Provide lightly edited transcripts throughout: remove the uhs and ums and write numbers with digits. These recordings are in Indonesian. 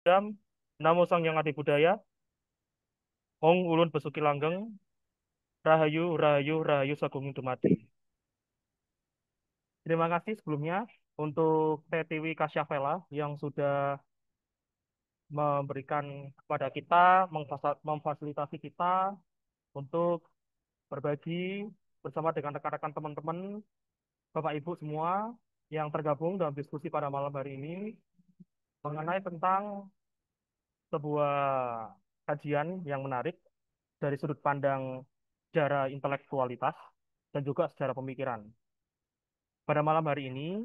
Dam, Namo Sang Yang Adi Budaya, Ong Ulun Besuki Langgeng, Rahayu, Rahayu, Rahayu Sagung Dumadi. Terima kasih sebelumnya untuk TTW Kasyafela yang sudah memberikan kepada kita, memfasilitasi kita untuk berbagi bersama dengan rekan-rekan teman-teman, Bapak Ibu semua yang tergabung dalam diskusi pada malam hari ini mengenai tentang sebuah kajian yang menarik dari sudut pandang secara intelektualitas dan juga secara pemikiran. Pada malam hari ini,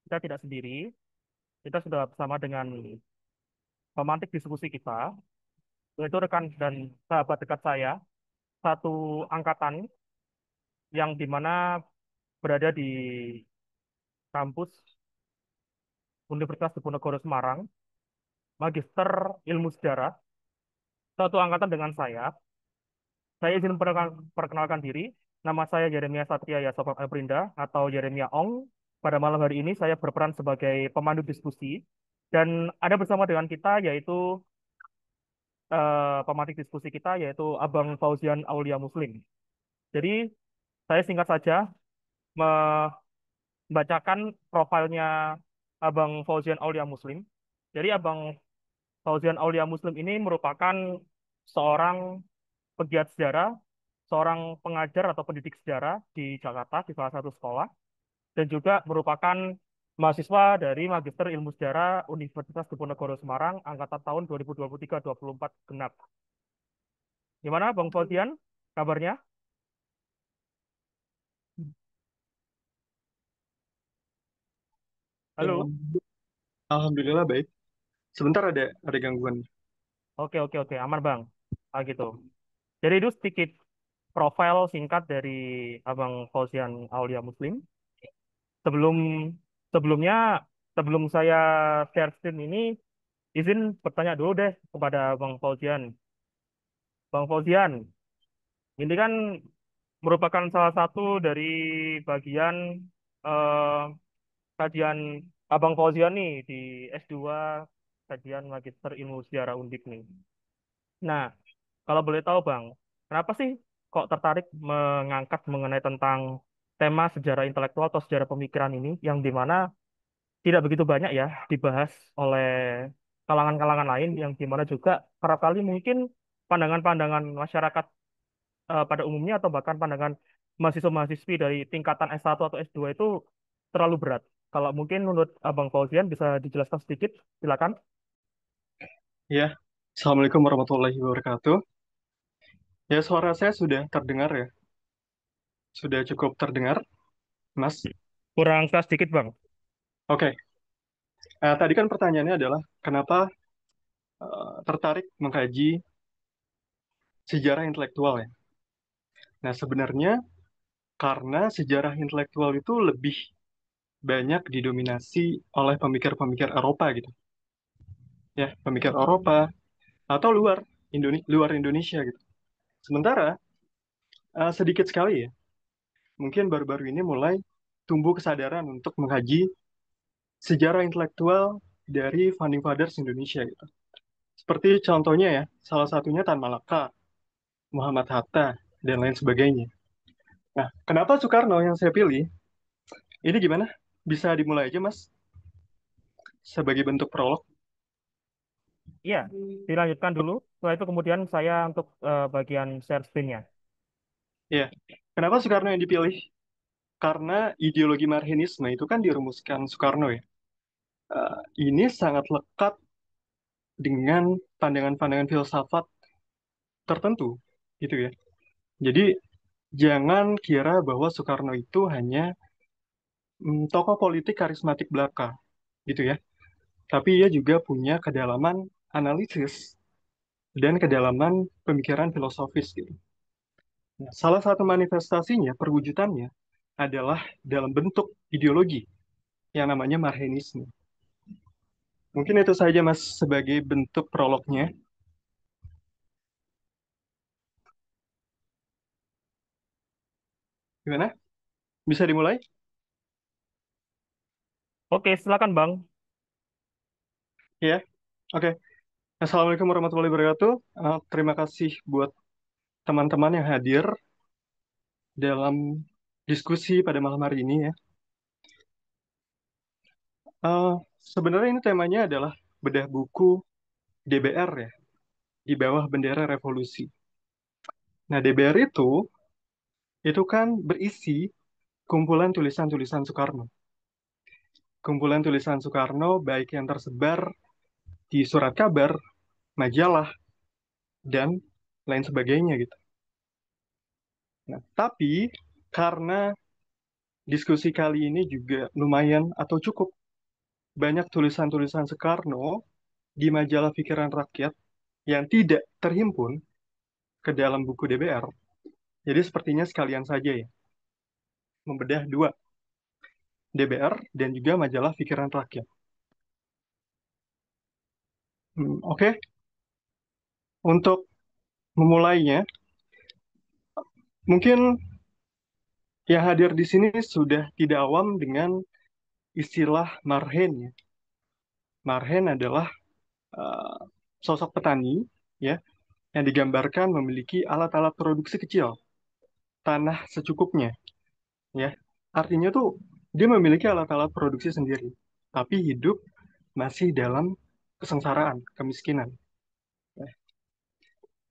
kita tidak sendiri, kita sudah bersama dengan pemantik diskusi kita, yaitu rekan dan sahabat dekat saya, satu angkatan yang dimana berada di kampus Universitas Diponegoro Semarang, Magister Ilmu Sejarah, satu angkatan dengan saya. Saya izin perkenalkan diri. Nama saya Yeremia Satria Yasofat Aprinda atau Yeremia Ong. Pada malam hari ini saya berperan sebagai pemandu diskusi dan ada bersama dengan kita yaitu pemantik diskusi kita yaitu Abang Fauzian Aulia Muslim. Jadi saya singkat saja membacakan profilnya Abang Fauzian Aulia Muslim. Jadi Abang Fauzian Aulia Muslim ini merupakan seorang pegiat sejarah, seorang pengajar atau pendidik sejarah di Jakarta di salah satu sekolah, dan juga merupakan mahasiswa dari Magister Ilmu Sejarah Universitas Diponegoro Semarang angkatan tahun 2023-24 genap. Gimana Bang Fauzian kabarnya? Ya, Halo. alhamdulillah baik. Sebentar ada gangguan. Oke, oke, oke, aman Bang. Ah gitu. Jadi itu sedikit profil singkat dari Abang Fauzian Aulia Muslim. Sebelum sebelumnya sebelum saya share screen ini, izin bertanya dulu deh kepada Bang Fauzian. Bang Fauzian, ini kan merupakan salah satu dari bagian eh, kajian Abang Fauzian nih di S2 kajian Magister Ilmu Sejarah Undip nih. Nah, kalau boleh tahu Bang, kenapa sih kok tertarik mengangkat mengenai tentang tema sejarah intelektual atau sejarah pemikiran ini yang dimana tidak begitu banyak ya dibahas oleh kalangan-kalangan lain yang dimana juga kerap kali mungkin pandangan-pandangan masyarakat pada umumnya atau bahkan pandangan mahasiswa-mahasiswi dari tingkatan S1 atau S2 itu terlalu berat. Kalau mungkin menurut Abang Fauzian bisa dijelaskan sedikit, silakan. Ya, Assalamualaikum warahmatullahi wabarakatuh. Ya, suara saya sudah terdengar ya. Sudah cukup terdengar, Mas. Kurang keras sedikit, Bang. Oke. Tadi kan pertanyaannya adalah kenapa tertarik mengkaji sejarah intelektual ya. Nah, sebenarnya karena sejarah intelektual itu lebih banyak didominasi oleh pemikir-pemikir Eropa gitu. Ya, pemikir Eropa atau luar Indonesia gitu. Sementara sedikit sekali ya, mungkin baru-baru ini mulai tumbuh kesadaran untuk mengkaji sejarah intelektual dari founding fathers Indonesia gitu. Seperti contohnya ya, salah satunya Tan Malaka, Muhammad Hatta, dan lain sebagainya. Nah, kenapa Soekarno yang saya pilih? Ini gimana? Bisa dimulai aja, Mas, sebagai bentuk prolog. Iya, dilanjutkan dulu. Setelah itu kemudian saya untuk bagian share screen-nya. Ya, kenapa Soekarno yang dipilih? Karena ideologi Marxisme itu kan dirumuskan Soekarno ya. Ini sangat lekat dengan pandangan-pandangan filsafat tertentu, gitu ya. Jadi jangan kira bahwa Soekarno itu hanya tokoh politik karismatik belaka, gitu ya. Tapi ia juga punya kedalaman analisis dan kedalaman pemikiran filosofis gitu. Nah, salah satu manifestasinya, perwujudannya adalah dalam bentuk ideologi yang namanya Marxisme. Mungkin itu saja Mas sebagai bentuk prolognya. Gimana? Bisa dimulai? Oke, silakan Bang. Ya. Oke, Assalamualaikum warahmatullahi wabarakatuh. Terima kasih buat teman-teman yang hadir dalam diskusi pada malam hari ini ya. Eh, Sebenarnya ini temanya adalah bedah buku DBR ya, di bawah bendera revolusi. Nah, DBR itu kan berisi kumpulan tulisan-tulisan Soekarno. Kumpulan tulisan Soekarno baik yang tersebar di surat kabar, majalah, dan lain sebagainya gitu. Nah, tapi karena diskusi kali ini juga lumayan atau cukup banyak tulisan-tulisan Soekarno di majalah Pikiran Rakyat yang tidak terhimpun ke dalam buku DBR. Jadi sepertinya sekalian saja ya, membedah dua, DBR dan juga majalah Pikiran Rakyat. Oke, untuk memulainya, mungkin yang hadir di sini sudah tidak awam dengan istilah marhen ya. Marhen adalah uh, sosok petani ya yang digambarkan memiliki alat-alat produksi kecil, tanah secukupnya ya. Artinya tuh dia memiliki alat-alat produksi sendiri, tapi hidup masih dalam kesengsaraan, kemiskinan.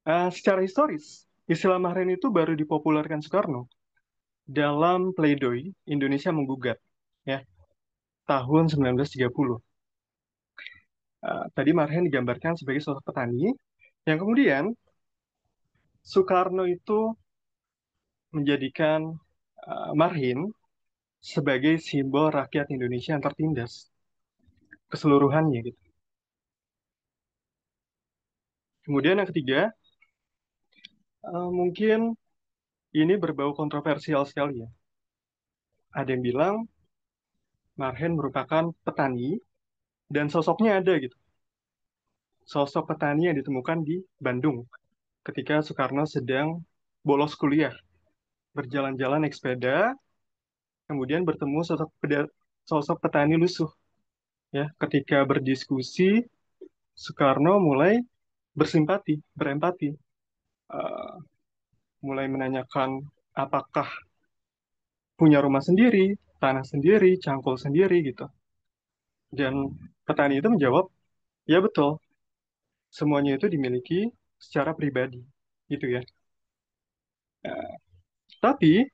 Secara historis, istilah Mahren itu baru dipopulerkan Soekarno dalam pledoi Indonesia Menggugat ya tahun 1930. Tadi Mahren digambarkan sebagai sosok petani yang kemudian Soekarno itu menjadikan Marhin sebagai simbol rakyat Indonesia yang tertindas keseluruhannya gitu. Kemudian yang ketiga, mungkin ini berbau kontroversial sekali ya. Ada yang bilang Marhen merupakan petani dan sosoknya ada gitu. Sosok petani yang ditemukan di Bandung ketika Soekarno sedang bolos kuliah, berjalan-jalan naik sepeda, kemudian bertemu sosok petani lusuh. Ya, ketika berdiskusi, Soekarno mulai bersimpati, berempati, eh, mulai menanyakan apakah punya rumah sendiri, tanah sendiri, cangkul sendiri gitu. Dan petani itu menjawab, ya betul, semuanya itu dimiliki secara pribadi, gitu ya. Eh, tapi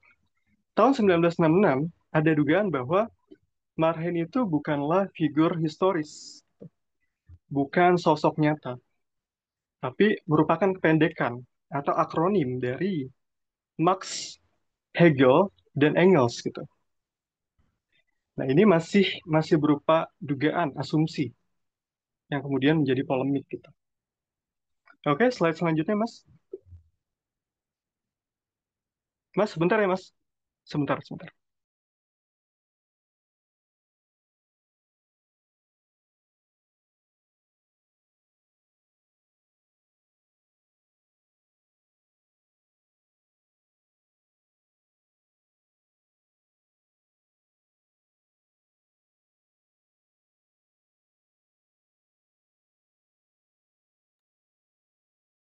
tahun 1966 ada dugaan bahwa Marhen itu bukanlah figur historis, bukan sosok nyata, tapi merupakan kependekan atau akronim dari Marx, Hegel, dan Engels gitu. Nah, ini masih masih berupa dugaan, asumsi yang kemudian menjadi polemik gitu. Oke, slide selanjutnya, Mas. Mas, sebentar ya, Mas. Sebentar, sebentar.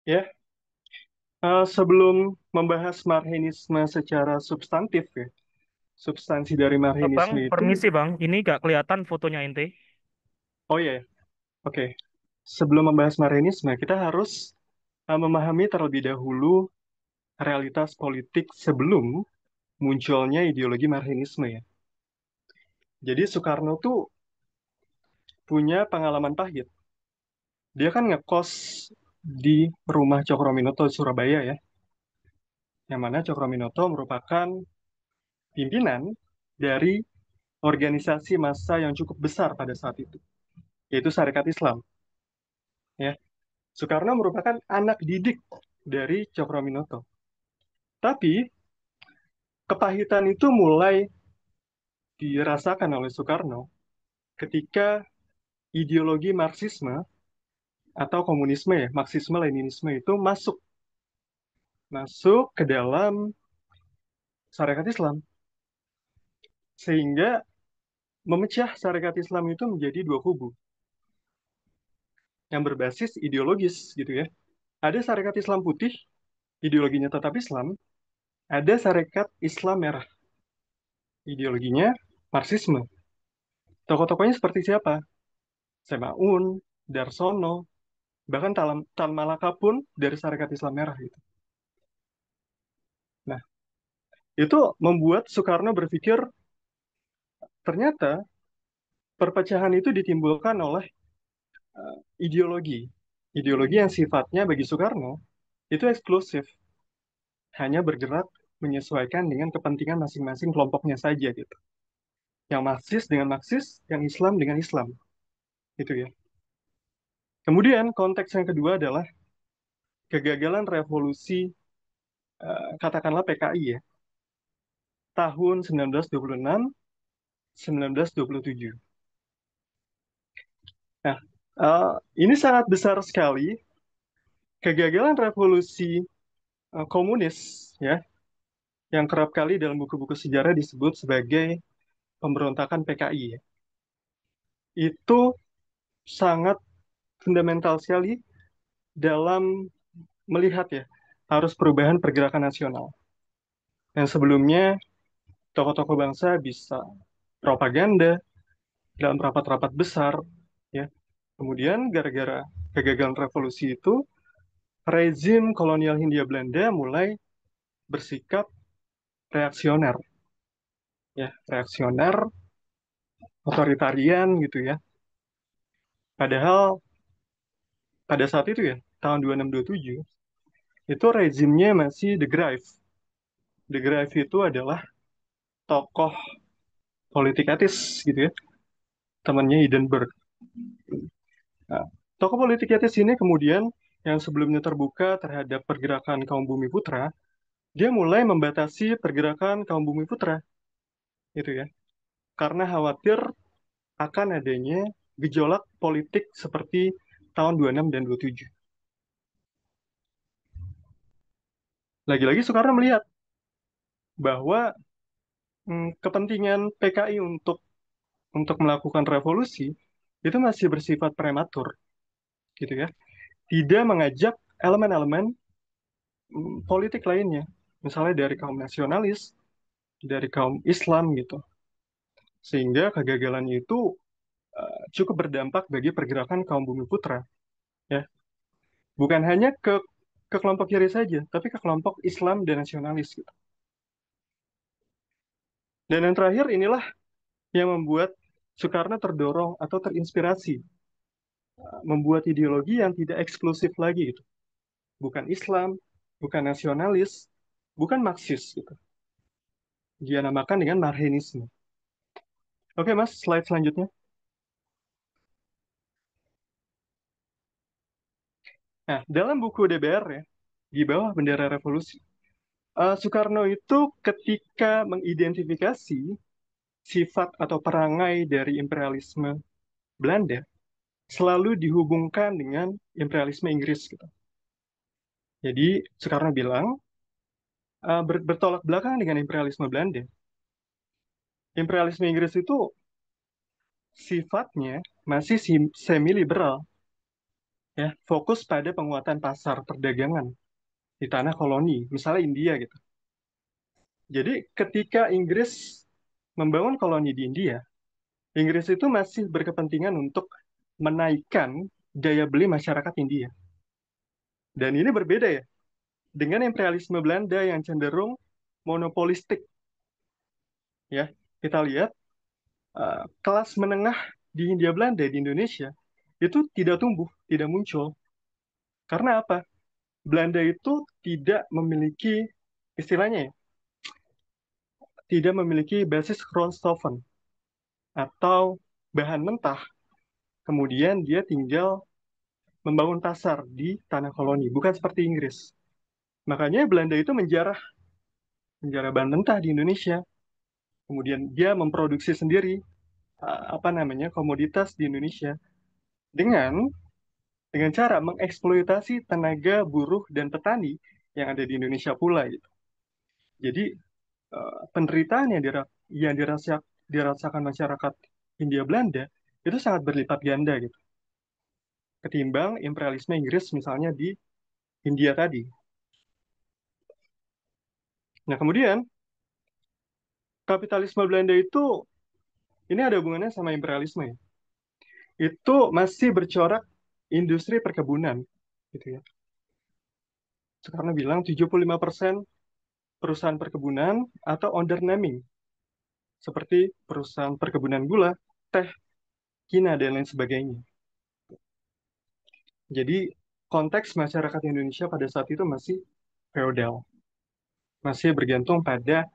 Ya, sebelum membahas marhenisme secara substantif ya, substansi dari Bang, marhenisme itu, permisi Bang, ini gak kelihatan fotonya ente. oh ya, oke. Sebelum membahas marhenisme, kita harus memahami terlebih dahulu realitas politik sebelum munculnya ideologi marhenisme ya. Jadi Soekarno tuh punya pengalaman pahit. Dia kan ngekos di rumah Cokroaminoto di Surabaya ya, yang mana Cokroaminoto merupakan pimpinan dari organisasi massa yang cukup besar pada saat itu, yaitu Sarekat Islam. Ya, Soekarno merupakan anak didik dari Cokroaminoto. Tapi kepahitan itu mulai dirasakan oleh Soekarno ketika ideologi Marxisme atau komunisme ya, Marxisme-Leninisme itu masuk masuk ke dalam Sarekat Islam sehingga memecah Sarekat Islam itu menjadi dua kubu. yang berbasis ideologis gitu ya. Ada Sarekat Islam Putih, ideologinya tetap Islam. Ada Sarekat Islam Merah, ideologinya Marxisme. Tokoh-tokohnya seperti siapa? Semaun, Darsono, bahkan Tan Malaka pun dari Sarekat Islam Merah gitu. Nah, itu membuat Soekarno berpikir ternyata perpecahan itu ditimbulkan oleh ideologi. Ideologi yang sifatnya bagi Soekarno itu eksklusif, hanya bergerak menyesuaikan dengan kepentingan masing-masing kelompoknya saja gitu. Yang Marxis dengan Marxis, yang Islam dengan Islam, gitu ya. Kemudian konteks yang kedua adalah kegagalan revolusi, katakanlah PKI ya, tahun 1926, 1927. Nah, ini sangat besar sekali kegagalan revolusi komunis ya, yang kerap kali dalam buku-buku sejarah disebut sebagai pemberontakan PKI ya. Itu sangat fundamental sekali dalam melihat ya harus perubahan pergerakan nasional. Yang sebelumnya tokoh-tokoh bangsa bisa propaganda dalam rapat-rapat besar ya. Kemudian gara-gara kegagalan revolusi itu rezim kolonial Hindia Belanda mulai bersikap reaksioner ya, reaksioner, otoritarian gitu ya. Padahal pada saat itu ya, tahun 2627 itu rezimnya masih De Graaf. De Graaf itu adalah tokoh politik etis gitu ya, temannya Hindenburg. Nah, tokoh politik etis ini kemudian yang sebelumnya terbuka terhadap pergerakan kaum bumi putra, dia mulai membatasi pergerakan kaum bumi putra, gitu ya, karena khawatir akan adanya gejolak politik seperti tahun 26 dan 27. Lagi-lagi Soekarno melihat bahwa kepentingan PKI untuk melakukan revolusi itu masih bersifat prematur, gitu ya. Tidak mengajak elemen-elemen politik lainnya, misalnya dari kaum nasionalis, dari kaum Islam gitu. Sehingga kegagalannya itu cukup berdampak bagi pergerakan kaum bumi putra, ya. Bukan hanya ke kelompok kiri saja, tapi ke kelompok Islam dan nasionalis gitu. Dan yang terakhir inilah yang membuat Soekarno terdorong atau terinspirasi membuat ideologi yang tidak eksklusif lagi gitu. Bukan Islam, bukan nasionalis, bukan Marxis gitu. Dia namakan dengan Marxisme. Oke Mas, slide selanjutnya. Nah, dalam buku DBR ya, di bawah bendera revolusi, Soekarno itu ketika mengidentifikasi sifat atau perangai dari imperialisme Belanda, selalu dihubungkan dengan imperialisme Inggris gitu. Jadi Soekarno bilang, bertolak belakang dengan imperialisme Belanda. Imperialisme Inggris itu sifatnya masih semi-liberal, ya, fokus pada penguatan pasar perdagangan di tanah koloni, misalnya India gitu. Jadi ketika Inggris membangun koloni di India, Inggris itu masih berkepentingan untuk menaikkan daya beli masyarakat India. Dan ini berbeda ya dengan imperialisme Belanda yang cenderung monopolistik. Ya, kita lihat kelas menengah di Hindia Belanda di Indonesia itu tidak tumbuh, tidak muncul. Karena apa? Belanda itu tidak memiliki istilahnya ya, tidak memiliki basis grondstoffen atau bahan mentah. Kemudian dia tinggal membangun pasar di tanah koloni, bukan seperti Inggris. Makanya Belanda itu menjarah bahan mentah di Indonesia. Kemudian dia memproduksi sendiri apa namanya komoditas di Indonesia dengan dengan cara mengeksploitasi tenaga buruh dan petani yang ada di Indonesia pula gitu. Jadi penderitaan yang dirasakan, dirasakan masyarakat Hindia Belanda itu sangat berlipat ganda gitu. ketimbang imperialisme Inggris misalnya di India tadi. Nah, kemudian kapitalisme Belanda itu ini ada hubungannya sama imperialisme ya. Itu masih bercorak industri perkebunan gitu ya. Soekarno bilang 75% perusahaan perkebunan atau undernaming seperti perusahaan perkebunan gula, teh, kina dan lain sebagainya. Jadi konteks masyarakat Indonesia pada saat itu masih feodal, masih bergantung pada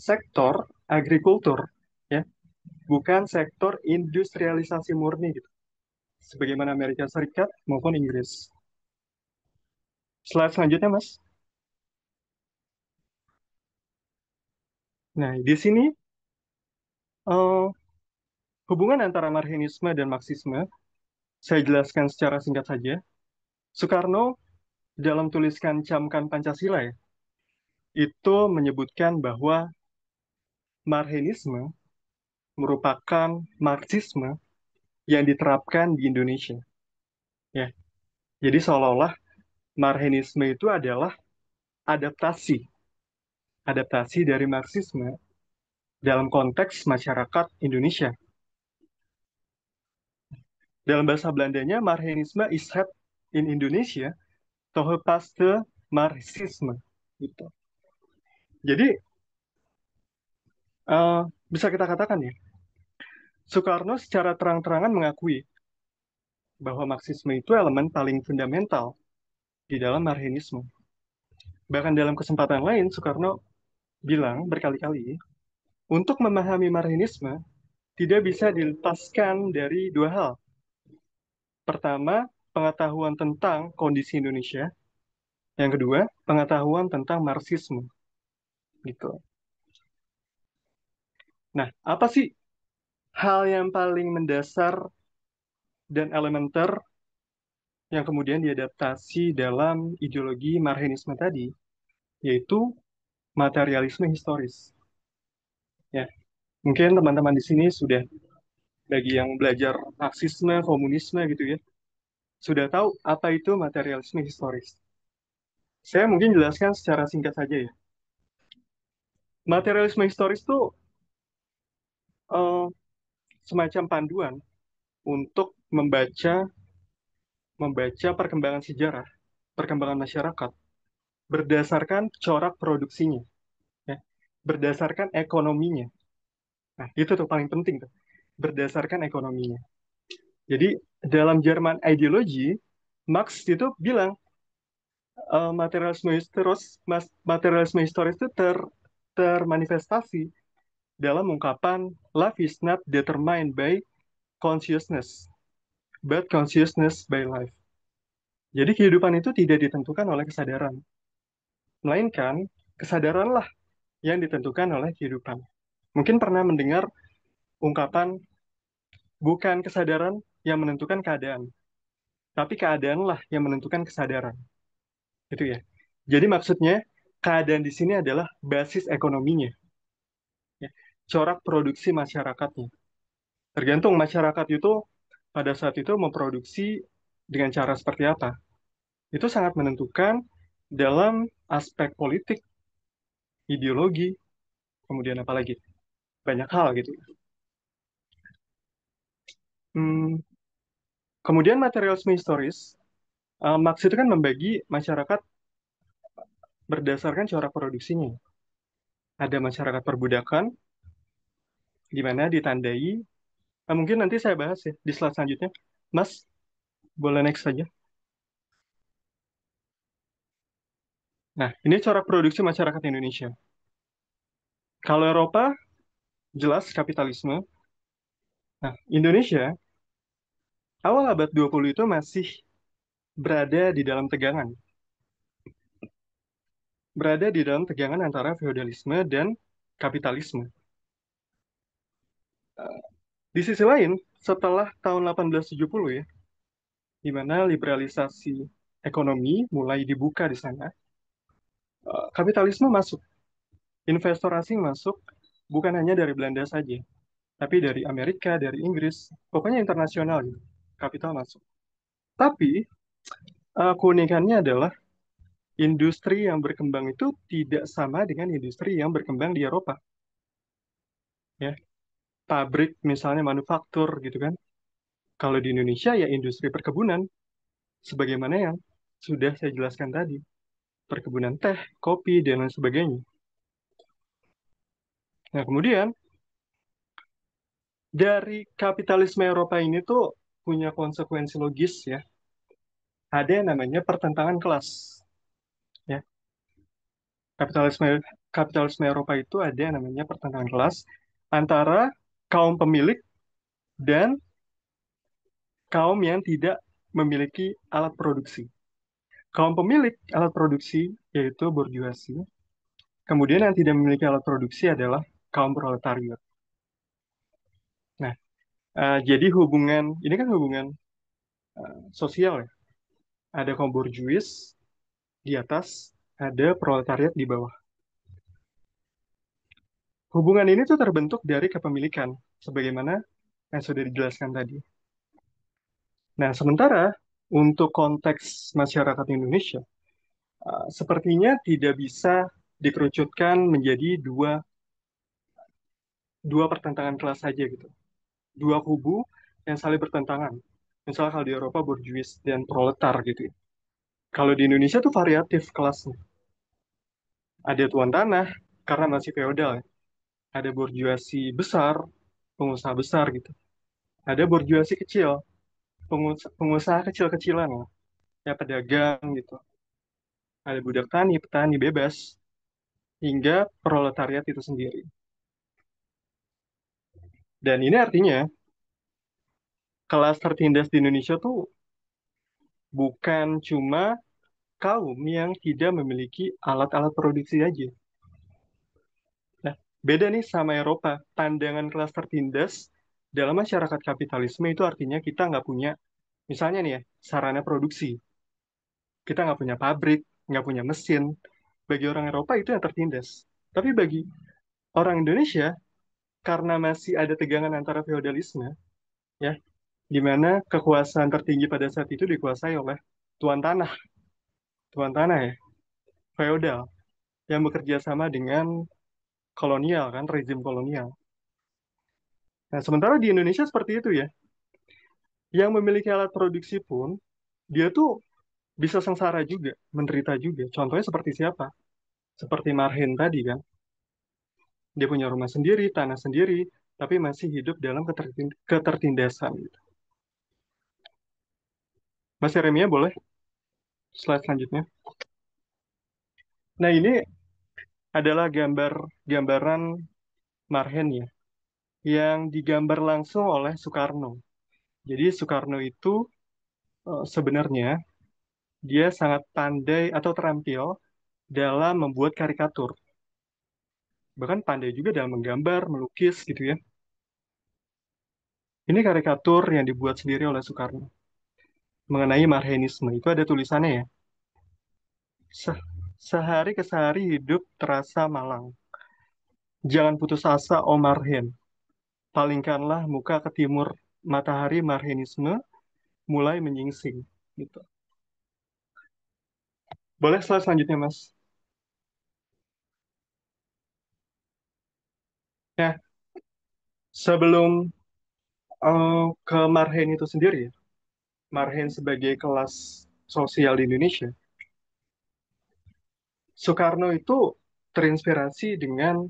sektor agrikultur ya, bukan sektor industrialisasi murni gitu. Sebagaimana Amerika Serikat maupun Inggris. Slide selanjutnya, Mas. Nah, di sini eh, hubungan antara Marxisme dan Marxisme, saya jelaskan secara singkat saja. Soekarno dalam tuliskan Camkan Pancasila ya, itu menyebutkan bahwa Marxisme merupakan Marxisme yang diterapkan di Indonesia. Ya, jadi seolah-olah Marxisme itu adalah adaptasi, adaptasi dari Marxisme dalam konteks masyarakat Indonesia. Dalam bahasa Belandanya, Marxisme is had in Indonesia toepaste Marxisme. Gitu. Jadi eh, bisa kita katakan ya, Soekarno secara terang-terangan mengakui bahwa Marxisme itu elemen paling fundamental di dalam Marxisme. Bahkan dalam kesempatan lain, Soekarno bilang berkali-kali, untuk memahami Marxisme tidak bisa dilepaskan dari dua hal. Pertama, pengetahuan tentang kondisi Indonesia. Yang kedua, pengetahuan tentang Marxisme. Gitu. Nah, apa sih hal yang paling mendasar dan elementer yang kemudian diadaptasi dalam ideologi Marxisme tadi, yaitu materialisme historis. Ya, mungkin teman-teman di sini sudah bagi yang belajar Marxisme, komunisme gitu ya, sudah tahu apa itu materialisme historis. Saya mungkin jelaskan secara singkat saja ya. Materialisme historis itu eh, semacam panduan untuk membaca perkembangan sejarah, perkembangan masyarakat berdasarkan corak produksinya, ya, berdasarkan ekonominya. Nah, itu tuh paling penting tuh, berdasarkan ekonominya. Jadi dalam Jerman ideologi, Marx itu bilang materialisme historis itu termanifestasi dalam ungkapan life is not determined by consciousness, but consciousness by life. Jadi kehidupan itu tidak ditentukan oleh kesadaran, melainkan kesadaranlah yang ditentukan oleh kehidupan. Mungkin pernah mendengar ungkapan bukan kesadaran yang menentukan keadaan, tapi keadaanlah yang menentukan kesadaran. Itu ya. Jadi maksudnya keadaan di sini adalah basis ekonominya, ya. Corak produksi masyarakatnya. Tergantung masyarakat itu pada saat itu memproduksi dengan cara seperti apa. Itu sangat menentukan dalam aspek politik, ideologi, kemudian apa lagi? Banyak hal gitu. Hmm, kemudian materialisme historis, Marx itu kan membagi masyarakat berdasarkan corak produksinya. Ada masyarakat perbudakan, di mana ditandai, mungkin nanti saya bahas ya di slide selanjutnya. Mas, boleh next saja. Nah, ini corak produksi masyarakat Indonesia. Kalau Eropa, jelas kapitalisme. Nah, Indonesia, awal abad 20 itu masih berada di dalam tegangan. Berada di dalam tegangan antara feodalisme dan kapitalisme. Di sisi lain, setelah tahun 1870 ya, di mana liberalisasi ekonomi mulai dibuka di sana, kapitalisme masuk, investor asing masuk, bukan hanya dari Belanda saja, tapi dari Amerika, dari Inggris, pokoknya internasional gitu, kapital masuk. Tapi keunikannya adalah industri yang berkembang itu tidak sama dengan industri yang berkembang di Eropa, ya. Pabrik misalnya manufaktur gitu kan. Kalau di Indonesia ya industri perkebunan, sebagaimana yang sudah saya jelaskan tadi, perkebunan teh, kopi, dan lain sebagainya. Nah, kemudian dari kapitalisme Eropa ini tuh punya konsekuensi logis ya. Ada yang namanya pertentangan kelas, ya. Kapitalisme kapitalisme Eropa itu ada yang namanya pertentangan kelas antara kaum pemilik dan kaum yang tidak memiliki alat produksi. Kaum pemilik alat produksi yaitu borjuasi. Kemudian yang tidak memiliki alat produksi adalah kaum proletariat. Nah, jadi hubungan ini kan hubungan sosial ya. Ada kaum borjuis di atas, ada proletariat di bawah. Hubungan ini tuh terbentuk dari kepemilikan, sebagaimana yang sudah dijelaskan tadi. Nah, sementara untuk konteks masyarakat Indonesia, sepertinya tidak bisa dikerucutkan menjadi dua pertentangan kelas saja gitu. Dua kubu yang saling bertentangan. Misalnya kalau di Eropa borjuis dan proletar gitu ya. Kalau di Indonesia tuh variatif kelasnya. Ada tuan tanah karena masih feodal ya. Ada borjuasi besar, pengusaha besar gitu. Ada borjuasi kecil, pengusaha kecil-kecilan lah, ya pedagang gitu. Ada budak tani, petani bebas, hingga proletariat itu sendiri. Dan ini artinya kelas tertindas di Indonesia tuh bukan cuma kaum yang tidak memiliki alat-alat produksi aja. Nah, beda nih sama Eropa. Pandangan kelas tertindas dalam masyarakat kapitalisme itu artinya kita nggak punya, misalnya nih ya, sarana produksi. Kita nggak punya pabrik, nggak punya mesin. Bagi orang Eropa itu yang tertindas. Tapi bagi orang Indonesia, karena masih ada tegangan antara feodalisme, ya, di mana kekuasaan tertinggi pada saat itu dikuasai oleh tuan tanah, tuan tanah ya, feodal, yang bekerja sama dengan kolonial kan, rezim kolonial. Nah, sementara di Indonesia seperti itu ya, yang memiliki alat produksi pun, dia tuh bisa sengsara juga, menderita juga. Contohnya seperti siapa? Seperti Marhen tadi kan, dia punya rumah sendiri, tanah sendiri, tapi masih hidup dalam ketertindasan gitu. Mas Yeremia boleh slide selanjutnya. Nah, ini adalah gambaran Marhen ya, yang digambar langsung oleh Soekarno. Jadi Soekarno itu sebenarnya dia sangat pandai atau terampil dalam membuat karikatur. Bahkan pandai juga dalam menggambar, melukis gitu ya. Ini karikatur yang dibuat sendiri oleh Soekarno mengenai Marhenisme. Itu ada tulisannya ya. Se- Sehari ke sehari hidup terasa malang. Jangan putus asa, O Marhen. Palingkanlah muka ke timur, matahari Marhenisme mulai menyingsing. Gitu. Boleh slide selanjutnya, Mas? Nah, sebelum ke Marhen itu sendiri, ya, Marhen sebagai kelas sosial di Indonesia, Soekarno itu terinspirasi dengan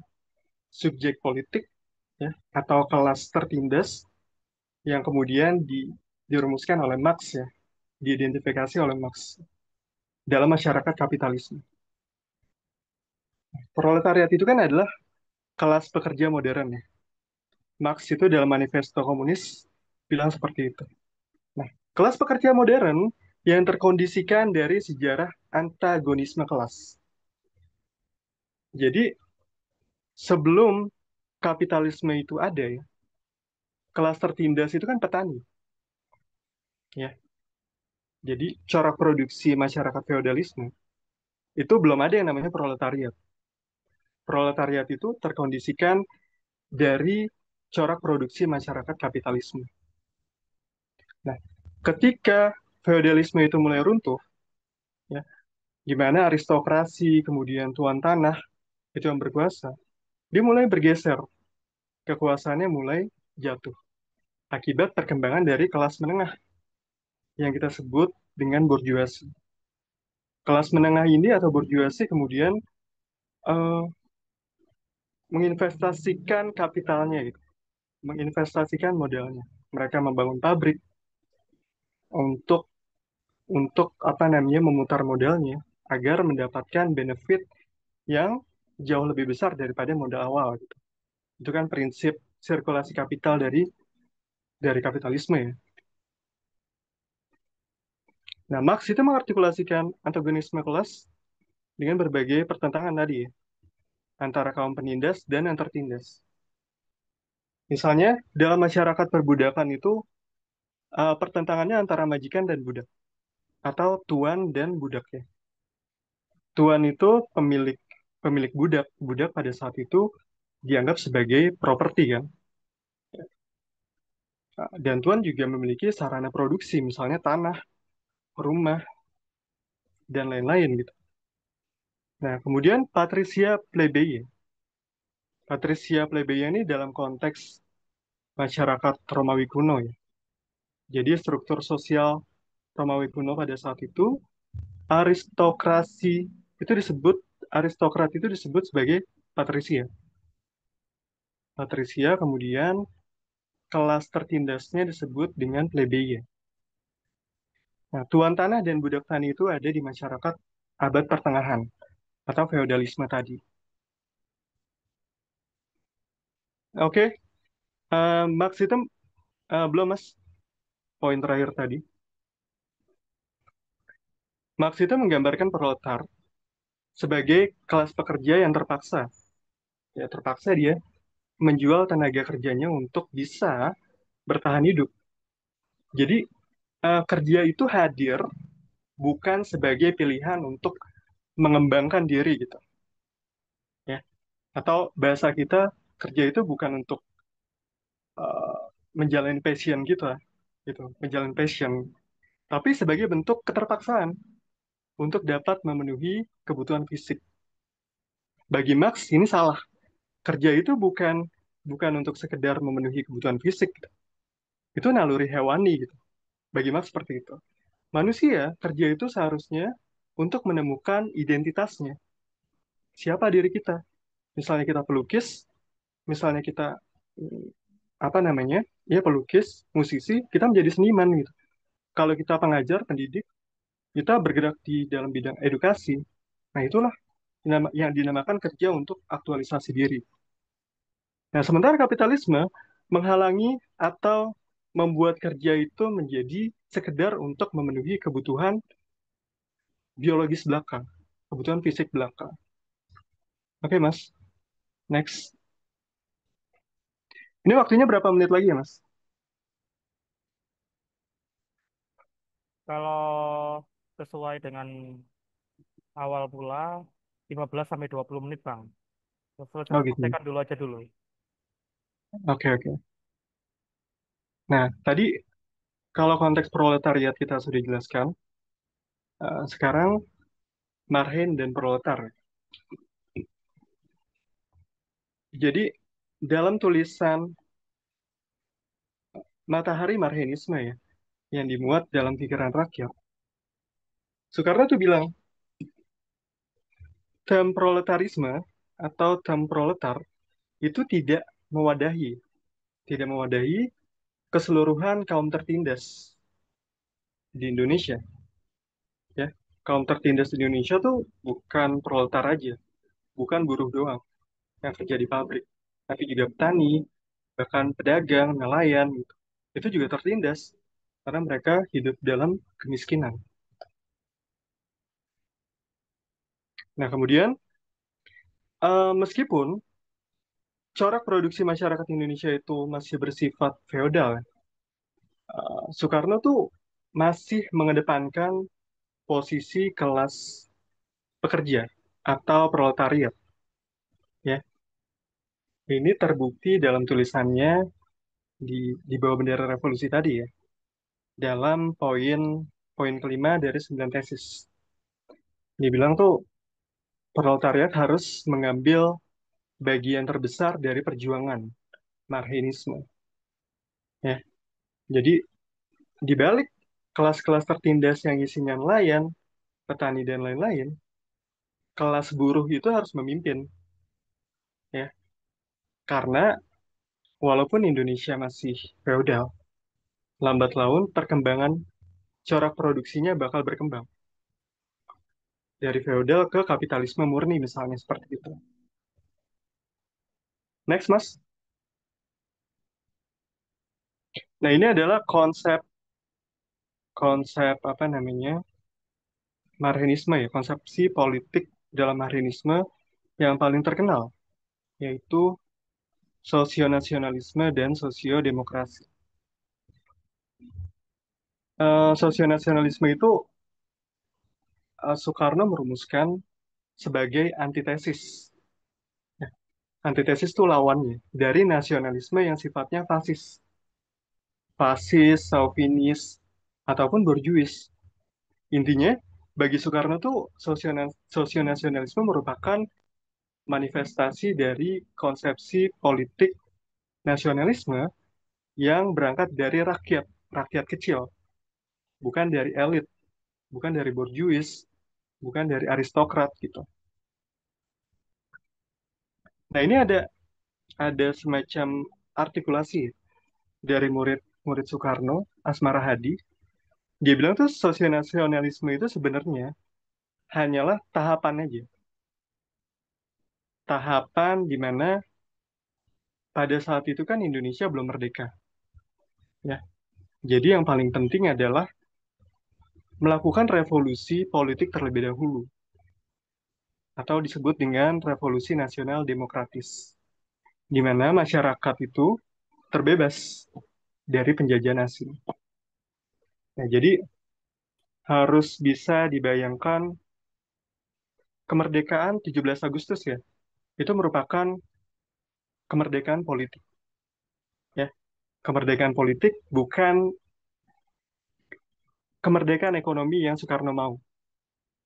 subjek politik ya atau kelas tertindas yang kemudian dirumuskan oleh Marx ya, diidentifikasi oleh Marx dalam masyarakat kapitalisme. Proletariat itu kan adalah kelas pekerja modern ya. Marx itu dalam manifesto komunis bilang seperti itu. Nah, kelas pekerja modern yang terkondisikan dari sejarah antagonisme kelas. Jadi sebelum kapitalisme itu ada ya, kelas tertindas itu kan petani ya. Jadi corak produksi masyarakat feodalisme itu belum ada yang namanya proletariat. Proletariat itu terkondisikan dari corak produksi masyarakat kapitalisme. Nah, ketika feodalisme itu mulai runtuh, ya, di mana aristokrasi, kemudian tuan tanah itu yang berkuasa, dia mulai bergeser, kekuasaannya mulai jatuh akibat perkembangan dari kelas menengah yang kita sebut dengan borjuasi. Kelas menengah ini atau borjuasi kemudian eh, menginvestasikan kapitalnya gitu, menginvestasikan modalnya. Mereka membangun pabrik untuk apa namanya memutar modalnya agar mendapatkan benefit yang jauh lebih besar daripada modal awal gitu. Itu kan prinsip sirkulasi kapital dari kapitalisme ya. Nah, Marx itu mengartikulasikan antagonisme kelas dengan berbagai pertentangan tadi ya, antara kaum penindas dan yang tertindas. Misalnya, dalam masyarakat perbudakan itu pertentangannya antara majikan dan budak, atau tuan dan budak ya. Tuan itu pemilik pemilik budak. Budak pada saat itu dianggap sebagai properti kan. Dan tuan juga memiliki sarana produksi, misalnya tanah, rumah, dan lain-lain gitu. Nah, kemudian patricia plebeia. Patricia plebeia ini dalam konteks masyarakat Romawi kuno ya. Jadi struktur sosial Romawi kuno pada saat itu aristokrasi itu disebut aristokrat itu disebut sebagai patricia. Patricia kemudian kelas tertindasnya disebut dengan plebeia. Nah, tuan tanah dan budak tani itu ada di masyarakat abad pertengahan atau feodalisme tadi. Oke, Marxisme belum mas, poin terakhir tadi. Marx itu menggambarkan proletar sebagai kelas pekerja yang terpaksa. Ya, terpaksa dia menjual tenaga kerjanya untuk bisa bertahan hidup. Jadi kerja itu hadir bukan sebagai pilihan untuk mengembangkan diri gitu, ya. Atau bahasa kita kerja itu bukan untuk eh, menjalani passion gitu, menjalani passion, tapi sebagai bentuk keterpaksaan untuk dapat memenuhi kebutuhan fisik. Bagi Marx ini salah. Kerja itu bukan untuk sekedar memenuhi kebutuhan fisik. Itu naluri hewani gitu. Bagi Marx seperti itu. Manusia kerja itu seharusnya untuk menemukan identitasnya. Siapa diri kita? Misalnya kita pelukis, misalnya kita mm, apa namanya? Ya pelukis, musisi, kita menjadi seniman gitu. Kalau kita pengajar, pendidik, kita bergerak di dalam bidang edukasi. Nah, itulah yang dinamakan kerja untuk aktualisasi diri. Nah, sementara kapitalisme menghalangi atau membuat kerja itu menjadi sekedar untuk memenuhi kebutuhan biologis belaka, kebutuhan fisik belaka. Oke, Mas. Next. Ini waktunya berapa menit lagi ya, Mas? Kalau sesuai dengan awal pula 15 sampai 20 menit, Bang. Oh, gitu. Selesaikan dulu aja dulu. Oke, oke. Nah, tadi kalau konteks proletariat kita sudah jelaskan, sekarang Marhen dan proletar. Jadi, dalam tulisan Matahari Marhenisme ya, yang dimuat dalam pikiran rakyat, Soekarno tuh bilang, term proletarisme atau term proletar itu mewadahi, tidak mewadahi keseluruhan kaum tertindas di Indonesia. Ya, kaum tertindas di Indonesia tuh bukan proletar aja, bukan buruh doang yang kerja di pabrik, tapi juga petani, bahkan pedagang, nelayan gitu. Itu juga tertindas karena mereka hidup dalam kemiskinan. Nah, kemudian meskipun corak produksi masyarakat Indonesia itu masih bersifat feodal, Soekarno tuh masih mengedepankan posisi kelas pekerja atau proletariat. Ya, ini terbukti dalam tulisannya di bawah bendera revolusi tadi ya. Dalam poin poin kelima dari 9 tesis. Dia bilang tuh proletariat harus mengambil bagian terbesar dari perjuangan Marxisme. Ya, jadi di balik kelas-kelas tertindas yang isinya nelayan, petani dan lain-lain, kelas buruh itu harus memimpin, ya. Karena walaupun Indonesia masih feodal, lambat laun perkembangan corak produksinya bakal berkembang dari feodal ke kapitalisme murni misalnya seperti itu. Next, Mas. Nah, ini adalah konsep konsep apa namanya? Marxisme ya, konsepsi politik dalam Marxisme yang paling terkenal yaitu sosionasionalisme dan sosiodemokrasi. Sosionasionalisme itu Soekarno merumuskan sebagai antitesis. Ya, antitesis itu lawannya dari nasionalisme yang sifatnya fasis, chauvinis, ataupun borjuis. Intinya, bagi Soekarno tuh sosionasionalisme merupakan manifestasi dari konsepsi politik nasionalisme yang berangkat dari rakyat, rakyat kecil, bukan dari elit, bukan dari borjuis, bukan dari aristokrat gitu. Nah, ini ada semacam artikulasi dari murid Soekarno, Asmara Hadi. Dia bilang tuh sosionasionalisme itu sebenarnya hanyalah tahapan aja. Tahapan di mana pada saat itu kan Indonesia belum merdeka, ya. Jadi yang paling penting adalah melakukan revolusi politik terlebih dahulu, atau disebut dengan revolusi nasional demokratis, di mana masyarakat itu terbebas dari penjajahan asing. Nah, jadi harus bisa dibayangkan kemerdekaan 17 Agustus ya, itu merupakan kemerdekaan politik, ya. Kemerdekaan politik bukan kemerdekaan ekonomi yang Soekarno mau.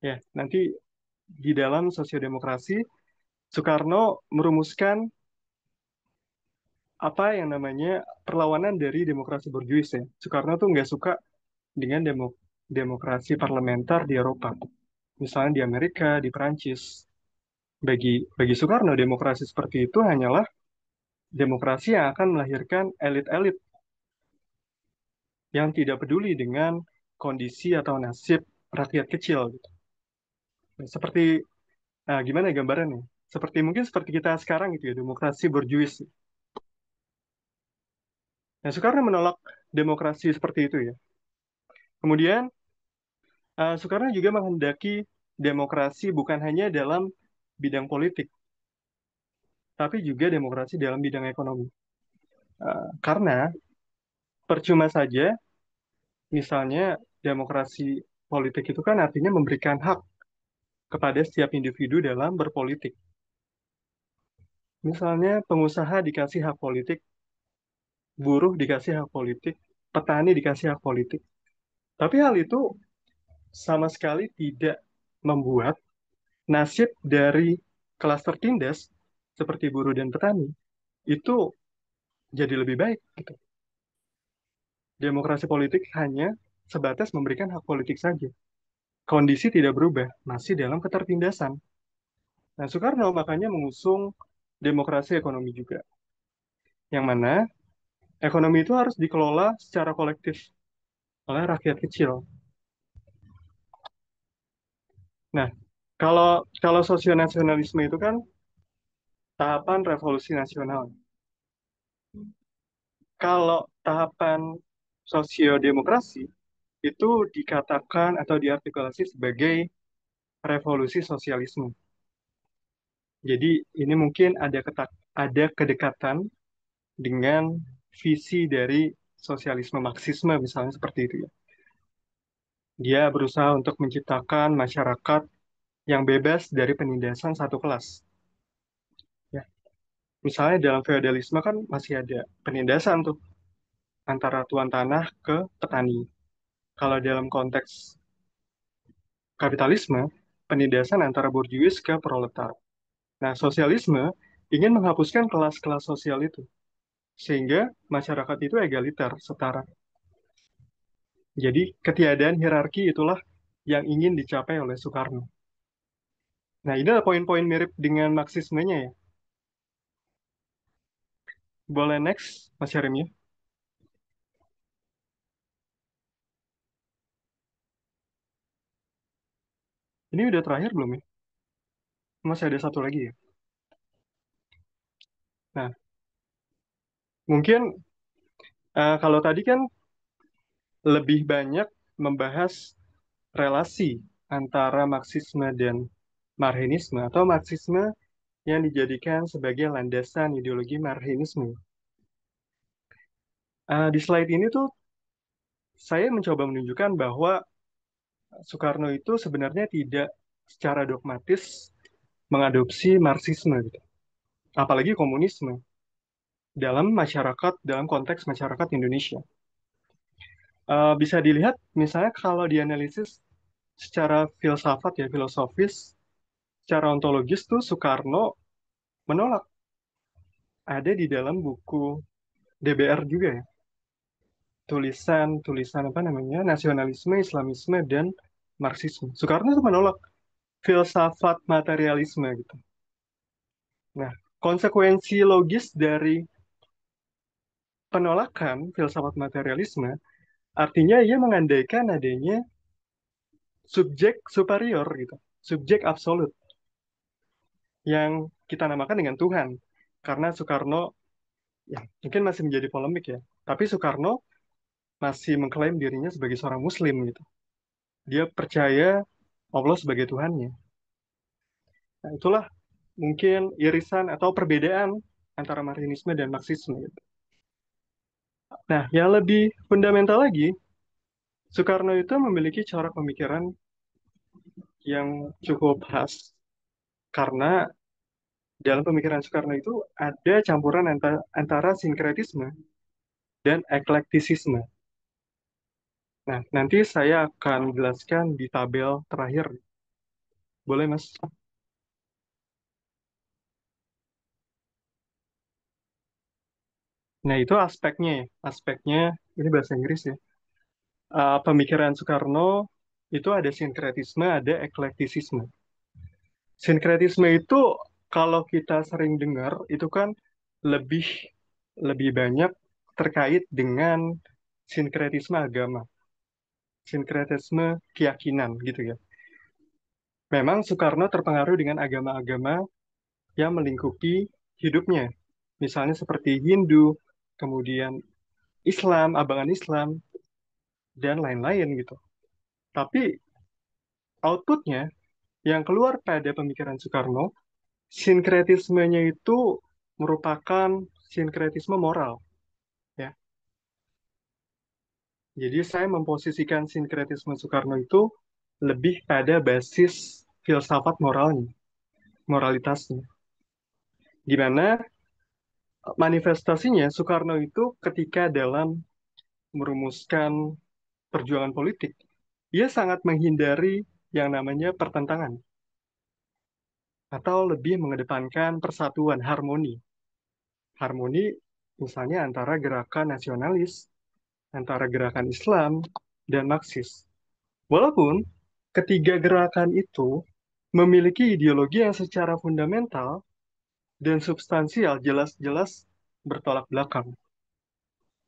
Ya, nanti di dalam sosiodemokrasi Soekarno merumuskan apa yang namanya perlawanan dari demokrasi borjuis ya. Soekarno tuh nggak suka dengan demokrasi parlementer di Eropa. Misalnya di Amerika, di Perancis. Bagi Soekarno, demokrasi seperti itu hanyalah demokrasi yang akan melahirkan elit-elit yang tidak peduli dengan kondisi atau nasib rakyat kecil gitu. Nah, seperti gimana gambarannya? Seperti kita sekarang gitu ya, demokrasi borjuis. Nah, Soekarno menolak demokrasi seperti itu ya. Kemudian Soekarno juga menghendaki demokrasi bukan hanya dalam bidang politik, tapi juga demokrasi dalam bidang ekonomi. Karena percuma saja, misalnya demokrasi politik itu kan artinya memberikan hak kepada setiap individu dalam berpolitik. Misalnya pengusaha dikasih hak politik, buruh dikasih hak politik, petani dikasih hak politik. Tapi hal itu sama sekali tidak membuat nasib dari kelas tertindas seperti buruh dan petani itu jadi lebih baik gitu. Demokrasi politik hanya sebatas memberikan hak politik saja. Kondisi tidak berubah, masih dalam ketertindasan. Nah, Soekarno makanya mengusung demokrasi ekonomi juga, yang mana ekonomi itu harus dikelola secara kolektif oleh rakyat kecil. Nah, kalau kalau sosionasionalisme itu kan tahapan revolusi nasional. Kalau tahapan sosiodemokrasi itu dikatakan atau diartikulasi sebagai revolusi sosialisme. Jadi ini mungkin ada kedekatan dengan visi dari sosialisme Marxisme misalnya seperti itu ya. Dia berusaha untuk menciptakan masyarakat yang bebas dari penindasan satu kelas. Ya. Misalnya dalam feodalisme kan masih ada penindasan tuh antara tuan tanah ke petani. Kalau dalam konteks kapitalisme, penindasan antara borjuis ke proletar. Nah, sosialisme ingin menghapuskan kelas-kelas sosial itu, sehingga masyarakat itu egaliter, setara. Jadi, ketiadaan hierarki itulah yang ingin dicapai oleh Soekarno. Nah, ini adalah poin-poin mirip dengan Marxismenya ya. Boleh next, Mas Yarim ya? Ini udah terakhir belum ya? Masih ada satu lagi ya? Nah, mungkin kalau tadi kan lebih banyak membahas relasi antara Marxisme dan Marxisme atau Marxisme yang dijadikan sebagai landasan ideologi Marxisme. Di slide ini tuh saya mencoba menunjukkan bahwa Soekarno itu sebenarnya tidak secara dogmatis mengadopsi Marxisme, gitu. Apalagi komunisme dalam masyarakat, dalam konteks masyarakat Indonesia. Bisa dilihat misalnya kalau dianalisis secara filsafat ya, filosofis, secara ontologis tuh Soekarno menolak. Ada di dalam buku DBR juga ya, tulisan apa namanya, nasionalisme, Islamisme, dan Marxisme. Soekarno itu menolak filsafat materialisme gitu. Nah, konsekuensi logis dari penolakan filsafat materialisme artinya ia mengandaikan adanya subjek superior gitu, subjek absolut yang kita namakan dengan Tuhan. Karena Soekarno ya mungkin masih menjadi polemik ya, tapi Soekarno masih mengklaim dirinya sebagai seorang Muslim gitu. Dia percaya Allah sebagai Tuhannya. Nah, itulah mungkin irisan atau perbedaan antara Marxisme dan Marxisme gitu. Nah, yang lebih fundamental lagi, Soekarno itu memiliki cara pemikiran yang cukup khas karena dalam pemikiran Soekarno itu ada campuran antara sinkretisme dan eklektisisme. Nah, nanti saya akan jelaskan di tabel terakhir. Boleh, Mas? Nah, itu aspeknya ya. Aspeknya, ini bahasa Inggris ya. Pemikiran Soekarno itu ada sinkretisme, ada eklektisisme. Sinkretisme itu kalau kita sering dengar itu kan lebih lebih banyak terkait dengan sinkretisme agama, sinkretisme keyakinan gitu ya. Memang Soekarno terpengaruh dengan agama-agama yang melingkupi hidupnya. Misalnya seperti Hindu, kemudian Islam, abangan Islam, dan lain-lain gitu. Tapi outputnya yang keluar pada pemikiran Soekarno, sinkretismenya itu merupakan sinkretisme moral. Ya, jadi saya memposisikan sinkretisme Soekarno itu lebih pada basis filsafat moralnya, moralitasnya. Di mana manifestasinya Soekarno itu ketika dalam merumuskan perjuangan politik, ia sangat menghindari yang namanya pertentangan atau lebih mengedepankan persatuan, harmoni. Harmoni misalnya antara gerakan nasionalis, antara gerakan Islam, dan Marxis. Walaupun ketiga gerakan itu memiliki ideologi yang secara fundamental dan substansial jelas-jelas bertolak belakang.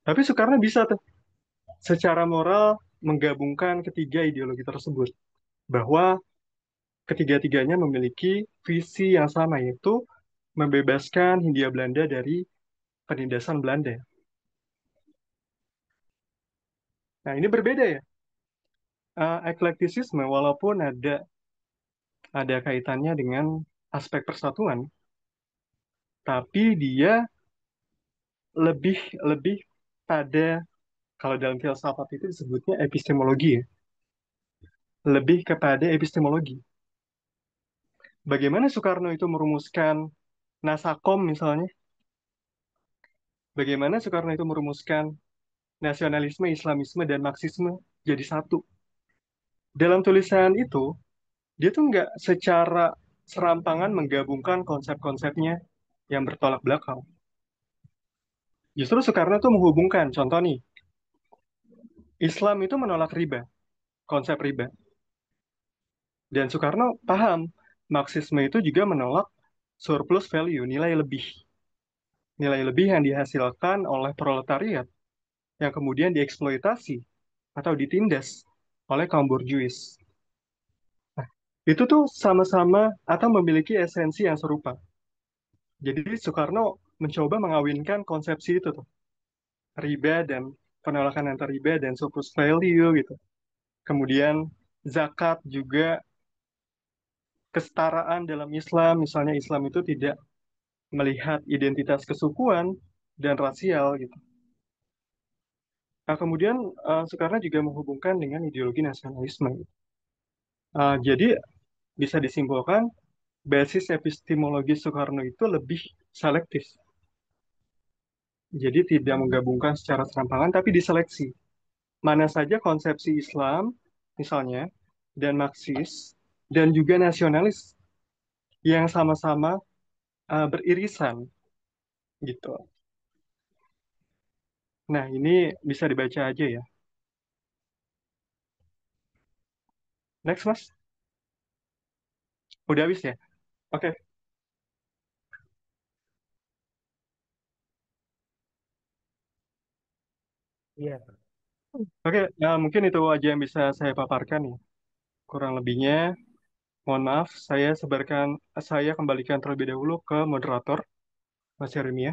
Tapi Soekarno bisa tuh secara moral menggabungkan ketiga ideologi tersebut. Bahwa ketiga-tiganya memiliki visi yang sama, yaitu membebaskan Hindia Belanda dari penindasan Belanda. Nah, ini berbeda ya. Eklektisisme, walaupun ada kaitannya dengan aspek persatuan, tapi dia lebih lebih pada, kalau dalam filsafat itu disebutnya epistemologi ya, lebih kepada epistemologi. Bagaimana Soekarno itu merumuskan Nasakom misalnya, bagaimana Soekarno itu merumuskan nasionalisme, Islamisme, dan Marxisme. jadi satu. Dalam tulisan itu, dia tuh nggak secara serampangan menggabungkan konsep-konsepnya yang bertolak belakang. Justru Soekarno tuh menghubungkan, contoh nih, Islam itu menolak riba, konsep riba. Dan Soekarno paham, Marxisme itu juga menolak surplus value, nilai lebih. Nilai lebih yang dihasilkan oleh proletariat, yang kemudian dieksploitasi atau ditindas oleh kaum borjuis. Nah, itu tuh sama-sama atau memiliki esensi yang serupa. Jadi Soekarno mencoba mengawinkan konsepsi itu tuh, riba dan penolakan antar riba dan surplus value gitu. Kemudian zakat juga kesetaraan dalam Islam, misalnya Islam itu tidak melihat identitas kesukuan dan rasial gitu. Nah, kemudian Soekarno juga menghubungkan dengan ideologi nasionalisme. Jadi bisa disimpulkan basis epistemologi Soekarno itu lebih selektif. Jadi tidak menggabungkan secara serampangan, tapi diseleksi. Mana saja konsepsi Islam, misalnya, dan Marxis, dan juga nasionalis yang sama-sama beririsan gitu. Nah, ini bisa dibaca aja ya. Next, Mas. Udah habis ya? Oke. Iya. Oke, mungkin itu aja yang bisa saya paparkan ya. Kurang lebihnya, mohon maaf, saya kembalikan terlebih dahulu ke moderator, Mas Yeremia. Ya.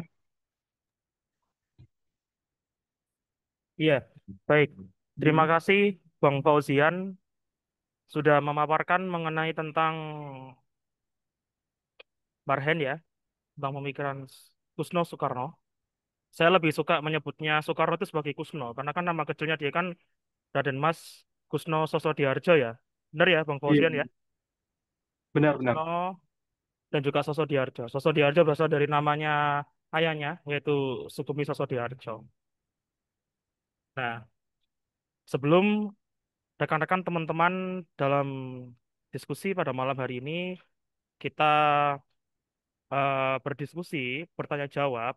Iya, baik. Terima Hmm. kasih Bang Fauzian sudah memaparkan mengenai tentang Marhen ya, tentang pemikiran Kusno Soekarno. Saya lebih suka menyebutnya Soekarno itu sebagai Kusno, karena kan nama kecilnya dia kan Raden Mas Kusno Sosodiarjo ya. Benar ya Bang Iya, Fauzian ya? benar-benar. Kusno dan juga Sosodiarjo. Sosodiarjo berasal dari namanya ayahnya, yaitu Sukemi Sosodiarjo. Nah, sebelum rekan-rekan teman-teman dalam diskusi pada malam hari ini, kita berdiskusi, bertanya jawab.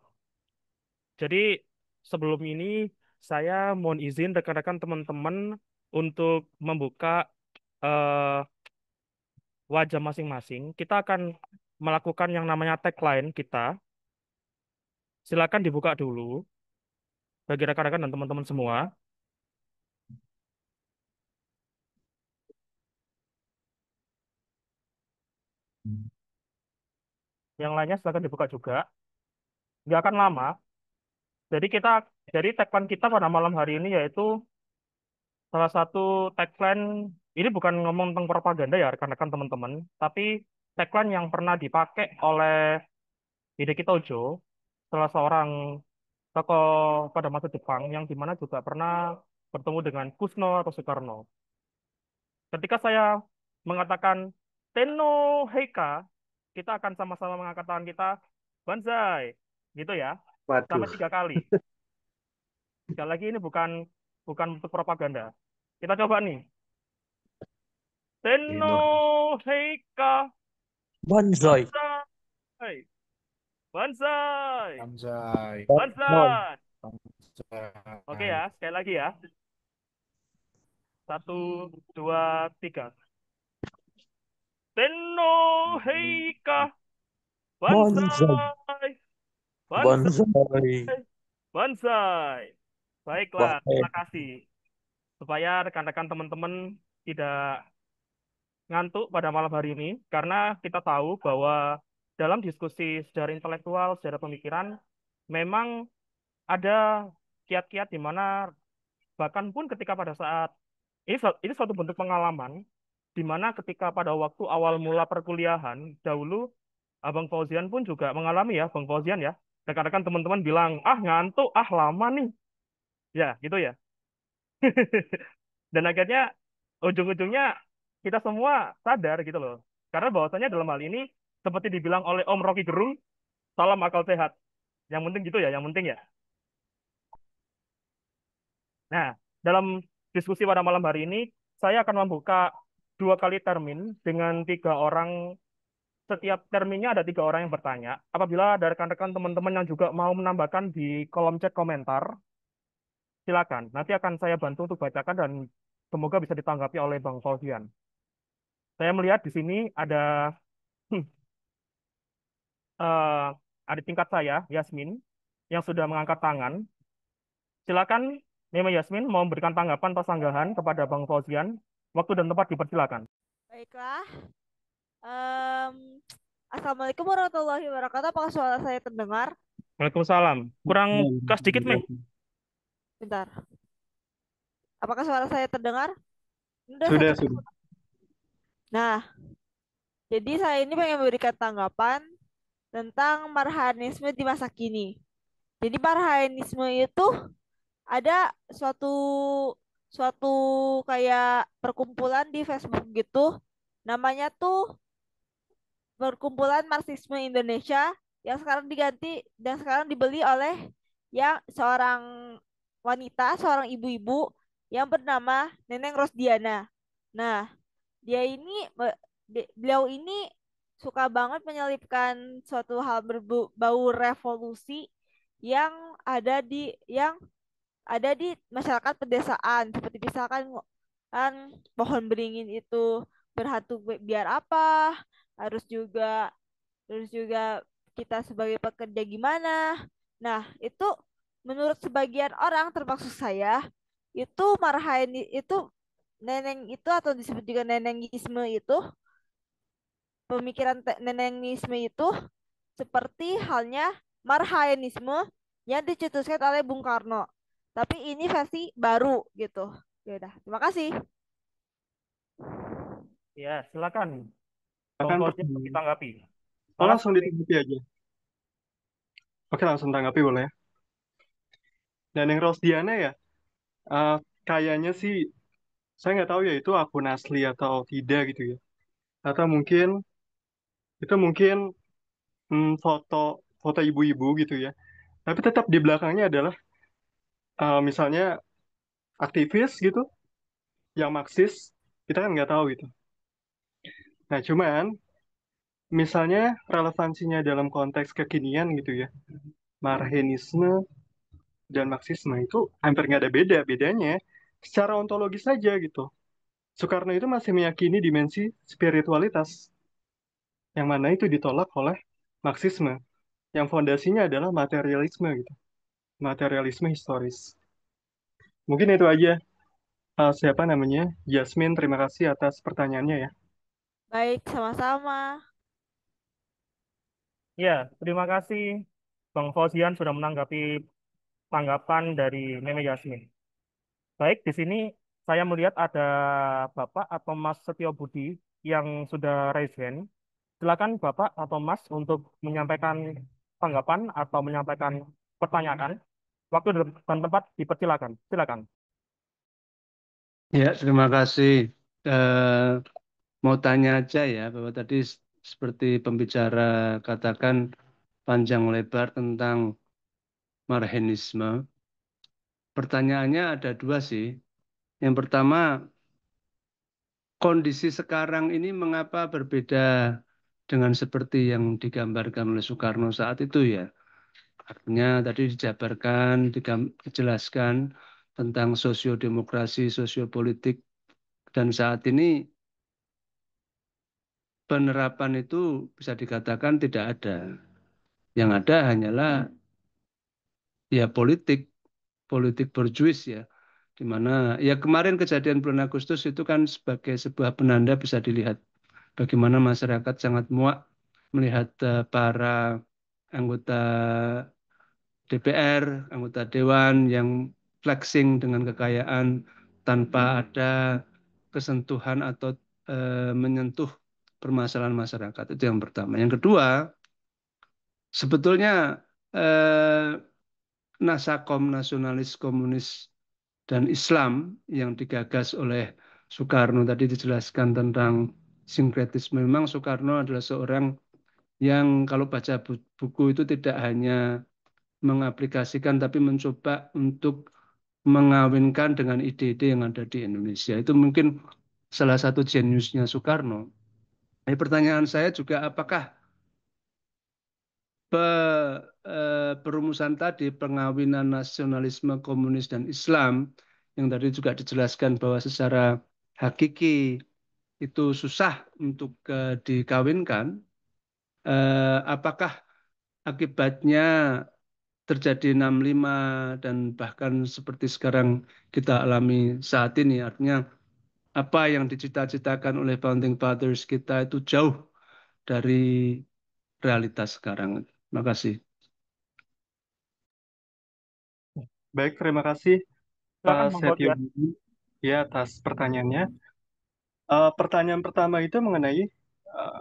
Jadi sebelum ini saya mohon izin rekan-rekan teman-teman untuk membuka eh, wajah masing-masing. Kita akan melakukan yang namanya tagline kita. Silakan dibuka dulu bagi rekan-rekan dan teman-teman semua. Yang lainnya silakan dibuka juga. Nggak akan lama. Jadi jadi tagline kita pada malam hari ini yaitu salah satu tagline ini bukan ngomong tentang propaganda ya rekan-rekan teman-teman, tapi tagline yang pernah dipakai oleh Hideki Tojo, salah seorang tokoh pada masa Jepang yang dimana juga pernah bertemu dengan Kusno atau Soekarno. Ketika saya mengatakan Tenno Heika, kita akan sama-sama mengangkat tangan kita Banzai, gitu ya, sampai Waduh, 3 kali. Sekali lagi ini bukan bukan untuk propaganda. Kita coba nih. Dino. Tenno Heika, Bonsai. Banzai, Banzai, Anjay. Bonsai. Banzai. Oke ya, Anjay. sekali lagi ya. 1, 2, 3. Tenno Heika, Bonsai. Banzai, Banzai, Bonsai. Banzai. Wah, Baiklah, terima kasih. Supaya rekan-rekan teman-teman tidak ngantuk pada malam hari ini, karena kita tahu bahwa dalam diskusi secara intelektual, secara pemikiran, memang ada kiat-kiat di mana bahkan pun ketika pada saat ini suatu bentuk pengalaman di mana ketika pada waktu awal mula perkuliahan dahulu Abang Fauzian pun juga mengalami ya, Bang Fauzian ya. Rekan-rekan teman-teman bilang, ah ngantuk, ah lama nih. Ya, gitu ya. Dan akhirnya ujung-ujungnya kita semua sadar gitu loh. Karena bahwasanya dalam hal ini seperti dibilang oleh Om Rocky Gerung, salam akal sehat. Yang penting gitu ya, yang penting ya. Nah, dalam diskusi pada malam hari ini, saya akan membuka 2 kali termin dengan 3 orang. Setiap terminnya ada 3 orang yang bertanya. Apabila ada rekan-rekan teman-teman yang juga mau menambahkan di kolom chat komentar, silakan. Nanti akan saya bantu untuk bacakan dan semoga bisa ditanggapi oleh Bang Fauzian. Saya melihat di sini ada eh, adik tingkat saya, Yasmin, yang sudah mengangkat tangan. Silakan, Meme Yasmin mau memberikan tanggapan atau sanggahan kepada Bang Fauzian. Waktu dan tempat dipersilakan. Baiklah. Em, Assalamualaikum warahmatullahi wabarakatuh. Apakah suara saya terdengar? Waalaikumsalam. Kurang keras dikit, Mei. Bentar. Apakah suara saya terdengar? Udah Sudah, saya sudah. Nah, jadi saya ini pengen memberikan tanggapan tentang marhanisme di masa kini. Jadi marhanisme itu ada suatu suatu kayak perkumpulan di Facebook gitu. Namanya tuh Perkumpulan Marxisme Indonesia yang sekarang diganti dan sekarang dibeli oleh yang seorang wanita, seorang ibu-ibu yang bernama Neneng Rosdiana. Nah, dia ini beliau ini suka banget menyelipkan suatu hal berbau revolusi yang ada di masyarakat pedesaan, seperti misalkan kan pohon beringin itu berhantu biar apa, harus juga terus juga kita sebagai pekerja gimana. Nah, itu menurut sebagian orang termasuk saya, itu marhain itu neneng itu atau disebut juga nenengisme itu, pemikiran nenenisme itu seperti halnya marhaenisme yang dicetuskan oleh Bung Karno. Tapi ini versi baru gitu. Ya udah, terima kasih. Ya, silakan Bang Akan Fauzian untuk pertanyaan. ditanggapi. Oh, Malah langsung ditanggapi aja. Oke, langsung tanggapi boleh ya. Dan yang Rosdiana ya, eh, kayaknya sih, saya nggak tahu ya itu akun asli atau tidak gitu ya. Atau mungkin foto foto ibu-ibu gitu ya. Tapi tetap di belakangnya adalah misalnya aktivis gitu, yang Marxis, kita kan nggak tahu gitu. Nah, cuman misalnya relevansinya dalam konteks kekinian gitu ya, Marxisme dan Marxisme itu hampir nggak ada bedanya secara ontologis saja gitu. Soekarno itu masih meyakini dimensi spiritualitas, yang mana itu ditolak oleh Marxisme, yang fondasinya adalah materialisme gitu, materialisme historis. Mungkin itu aja. Siapa namanya? Jasmine, terima kasih atas pertanyaannya ya. Baik, sama-sama. ya, terima kasih Bang Fauzian sudah menanggapi tanggapan dari Meme Yasmin. Baik, di sini saya melihat ada Bapak atau Mas Setio Budi yang sudah raise hand. Silakan Bapak atau Mas untuk menyampaikan tanggapan atau menyampaikan pertanyaan. Waktu dan tempat dipersilakan. Silakan. Ya, terima kasih. Eh, Mau tanya aja ya, bahwa tadi seperti pembicara katakan panjang lebar tentang marhenisme. Pertanyaannya ada dua sih. Yang pertama, kondisi sekarang ini mengapa berbeda dengan seperti yang digambarkan oleh Soekarno saat itu ya? Artinya tadi dijabarkan, dijelaskan tentang sosiodemokrasi, sosiopolitik, dan saat ini penerapan itu bisa dikatakan tidak ada. Yang ada hanyalah ya politik borjuis ya, di mana ya kemarin kejadian bulan Agustus itu kan sebagai sebuah penanda bisa dilihat bagaimana masyarakat sangat muak melihat para anggota DPR, anggota Dewan yang flexing dengan kekayaan tanpa ada kesentuhan atau menyentuh permasalahan masyarakat. Itu yang pertama. Yang kedua, sebetulnya eh, Nasakom nasionalis komunis dan Islam yang digagas oleh Soekarno tadi dijelaskan tentang sinkretisme. Memang Soekarno adalah seorang yang kalau baca buku itu tidak hanya mengaplikasikan tapi mencoba untuk mengawinkan dengan ide-ide yang ada di Indonesia. Itu mungkin salah satu jeniusnya Soekarno. Pertanyaan saya juga, apakah perumusan tadi, pengawinan nasionalisme, komunis, dan Islam, yang tadi juga dijelaskan bahwa secara hakiki itu susah untuk dikawinkan, apakah akibatnya terjadi 65 dan bahkan seperti sekarang kita alami saat ini, artinya apa yang dicita-citakan oleh Founding Fathers kita itu jauh dari realitas sekarang. Terima kasih. Baik, terima kasih Silakan Pak Bang Setio Fauzan. Budi ya atas pertanyaannya. Pertanyaan pertama itu mengenai eh,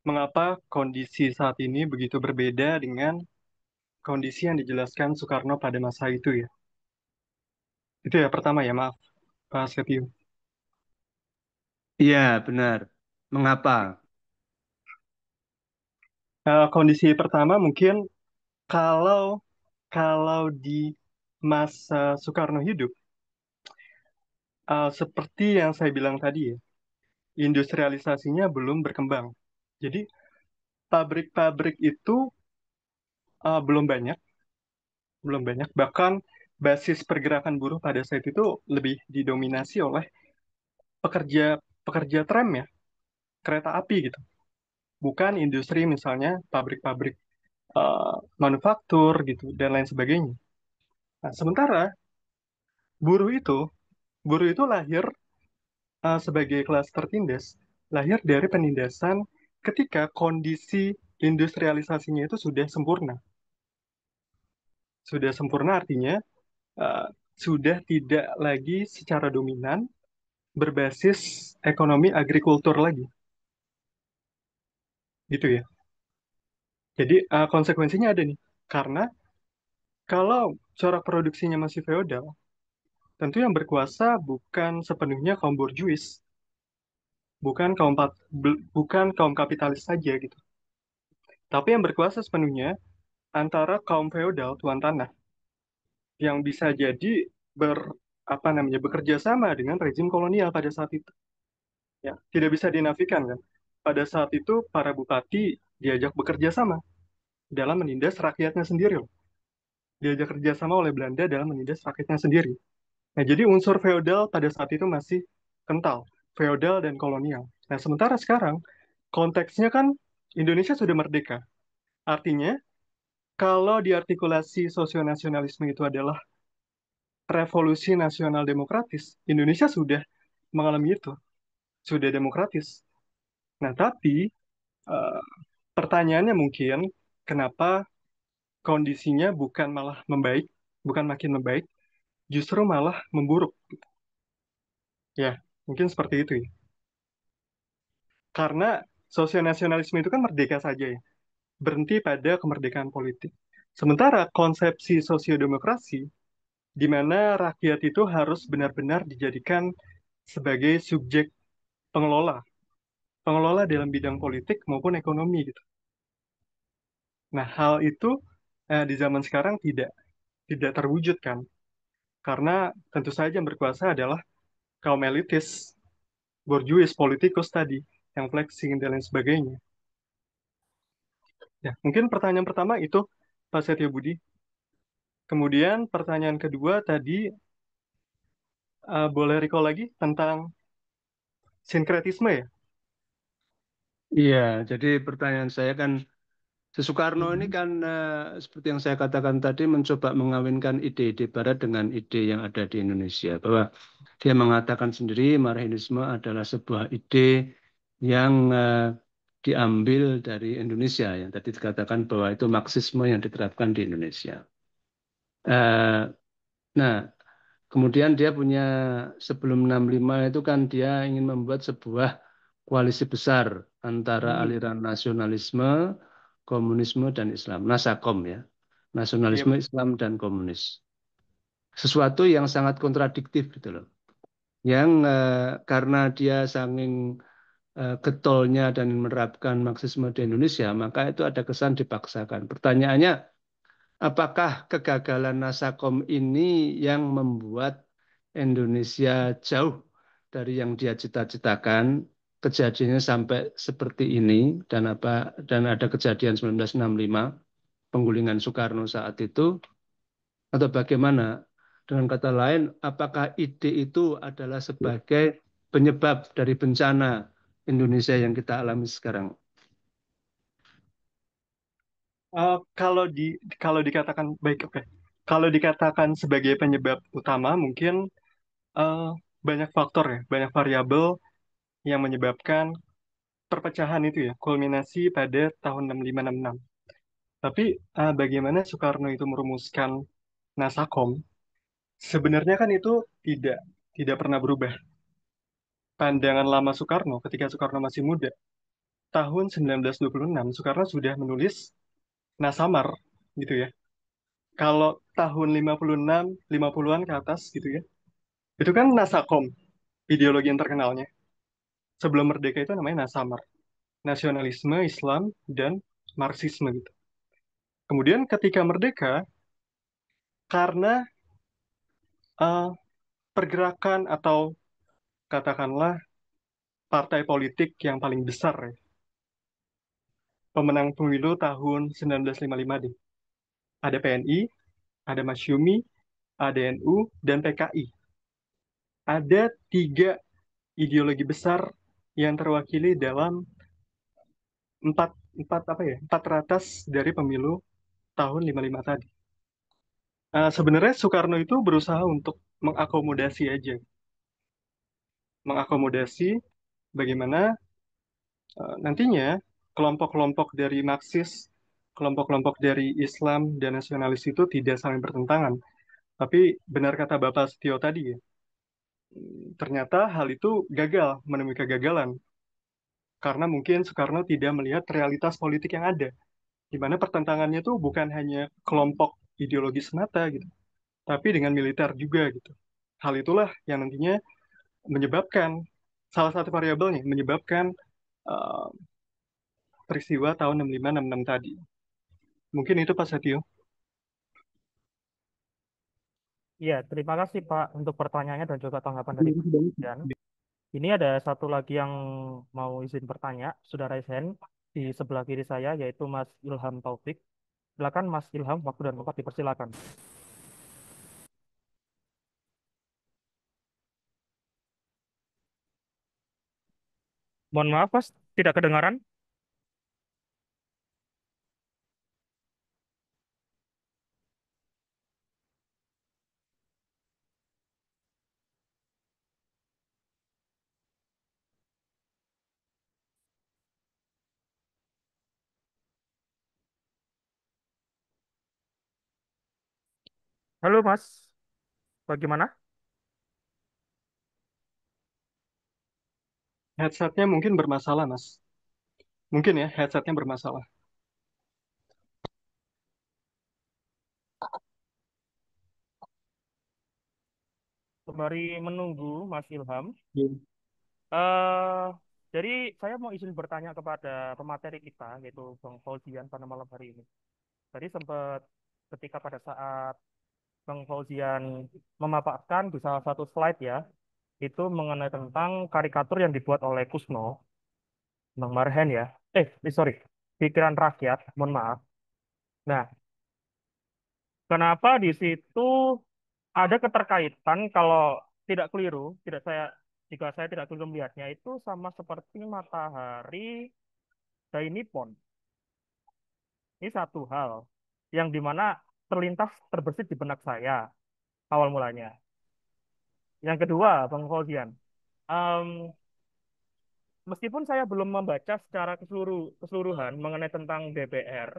mengapa kondisi saat ini begitu berbeda dengan kondisi yang dijelaskan Soekarno pada masa itu ya. Itu ya pertama ya, maaf Pak Setio. Iya, benar. Mengapa? Kondisi pertama mungkin kalau kalau di masa Soekarno hidup, seperti yang saya bilang tadi ya, industrialisasinya belum berkembang. Jadi pabrik-pabrik itu belum banyak. Bahkan basis pergerakan buruh pada saat itu lebih didominasi oleh pekerja pekerja tram ya, kereta api gitu. Bukan industri misalnya pabrik-pabrik manufaktur gitu dan lain sebagainya. Nah, sementara buruh itu buruh itu lahir sebagai kelas tertindas, lahir dari penindasan ketika kondisi industrialisasinya itu sudah sempurna. Sudah sempurna artinya uh, sudah tidak lagi secara dominan berbasis ekonomi agrikultur lagi, gitu ya. Jadi konsekuensinya ada nih, karena kalau corak produksinya masih feodal, tentu yang berkuasa bukan sepenuhnya kaum borjuis, bukan kaum kapitalis saja gitu, tapi yang berkuasa sepenuhnya antara kaum feodal tuan tanah yang bisa jadi apa namanya bekerja sama dengan rezim kolonial pada saat itu. Ya, tidak bisa dinafikan kan. Pada saat itu para bupati diajak bekerja sama dalam menindas rakyatnya sendiri loh. Diajak kerja sama oleh Belanda dalam menindas rakyatnya sendiri. Nah, jadi unsur feodal pada saat itu masih kental, feodal dan kolonial. Nah, sementara sekarang konteksnya kan Indonesia sudah merdeka. Artinya, kalau diartikulasi sosionasionalisme itu adalah revolusi nasional demokratis, Indonesia sudah mengalami itu, sudah demokratis. Nah, tapi eh, pertanyaannya mungkin kenapa kondisinya bukan malah membaik, bukan makin membaik, justru malah memburuk. Ya, mungkin seperti itu ya. Karena sosionasionalisme itu kan merdeka saja ya, berhenti pada kemerdekaan politik. Sementara konsepsi sosiodemokrasi, di mana rakyat itu harus benar-benar dijadikan sebagai subjek pengelola, pengelola dalam bidang politik maupun ekonomi gitu. Nah, hal itu di zaman sekarang tidak terwujud kan, karena tentu saja yang berkuasa adalah kaum elitis, borjuis, politikus tadi, yang flexing dan lain sebagainya. Ya, mungkin pertanyaan pertama itu Pak Setio Budi. Kemudian pertanyaan kedua tadi boleh recall lagi tentang sinkretisme ya? Iya, jadi pertanyaan saya kan, Soekarno ini Mhm. kan seperti yang saya katakan tadi mencoba mengawinkan ide-ide Barat dengan ide yang ada di Indonesia. Bahwa dia mengatakan sendiri Marxisme adalah sebuah ide yang diambil dari Indonesia. Yang tadi dikatakan bahwa itu Marxisme yang diterapkan di Indonesia. Eh, nah, kemudian dia punya sebelum 65 itu kan dia ingin membuat sebuah koalisi besar antara Hmm. aliran nasionalisme, komunisme dan Islam. Nasakom ya. Nasionalisme, Yep. Islam dan komunis. Sesuatu yang sangat kontradiktif gitu loh. Yang karena dia saking getolnya dan menerapkan Marxisme di Indonesia, maka itu ada kesan dipaksakan. Pertanyaannya, Apakah kegagalan Nasakom ini yang membuat Indonesia jauh dari yang dia cita-citakan, kejadiannya sampai seperti ini, dan ada kejadian 1965, penggulingan Soekarno saat itu, atau bagaimana? Dengan kata lain, apakah ide itu adalah sebagai penyebab dari bencana Indonesia yang kita alami sekarang? Kalau dikatakan baik, oke. Kalau dikatakan sebagai penyebab utama, mungkin eh, banyak faktor ya, banyak variabel yang menyebabkan perpecahan itu ya, kulminasi pada tahun 6566. Tapi bagaimana Soekarno itu merumuskan Nasakom, sebenarnya kan itu tidak tidak pernah berubah. Pandangan lama Soekarno ketika Soekarno masih muda, tahun 1926 Soekarno sudah menulis Nasamar gitu ya. Kalau tahun 56, 50-an ke atas gitu ya, itu kan Nasakom, ideologi yang terkenalnya. Sebelum merdeka itu namanya Nasamar, nasionalisme, Islam, dan Marxisme gitu. Kemudian ketika merdeka, karena eh, pergerakan atau katakanlah partai politik yang paling besar ya, pemenang pemilu tahun 1955 deh. Ada PNI, ada Masyumi, ADNU, dan PKI. Ada tiga ideologi besar yang terwakili dalam empat empat apa ya, empat ratas dari pemilu tahun 55 tadi. Sebenarnya Soekarno itu berusaha untuk mengakomodasi aja, mengakomodasi bagaimana nantinya kelompok-kelompok dari Marxis, kelompok-kelompok dari Islam dan nasionalis itu tidak saling bertentangan. Tapi benar kata Bapak Setio tadi ya, ternyata hal itu gagal, menemui kegagalan. Karena mungkin Soekarno tidak melihat realitas politik yang ada, di mana pertentangannya itu bukan hanya kelompok ideologi semata gitu, tapi dengan militer juga gitu. Hal itulah yang nantinya menyebabkan, salah satu variabelnya, menyebabkan uh, peristiwa tahun 65-66 tadi. Mungkin itu Pak Setio. Iya, terima kasih Pak untuk pertanyaannya dan juga tanggapan dari Pak Jan. Ini ada satu lagi yang mau izin bertanya, sudah raise hand di sebelah kiri saya, yaitu Mas Ilham Taufik. Silakan Mas Ilham, waktu dan tempat dipersilakan. Mohon maaf Mas, tidak kedengaran. Halo Mas, bagaimana? Headsetnya mungkin bermasalah, Mas. Mungkin ya, headsetnya bermasalah. Sembari menunggu Mas Ilham, Iya. eh jadi saya mau izin bertanya kepada pemateri kita, yaitu Bang Fauzian pada malam hari ini. Tadi sempat ketika pada saat Bang Fauzian memaparkan di salah satu slide ya, itu mengenai tentang karikatur yang dibuat oleh Kusno, Bang Marhen ya. Sorry, Pikiran Rakyat, mohon maaf. Nah, kenapa di situ ada keterkaitan kalau tidak keliru, jika saya tidak keliru melihatnya itu sama seperti matahari dari Nippon. Ini satu hal yang dimana terlintas terbersit di benak saya awal mulanya. Yang kedua, Bang Fauzian, em, meskipun saya belum membaca secara keseluruhan mengenai tentang DPR,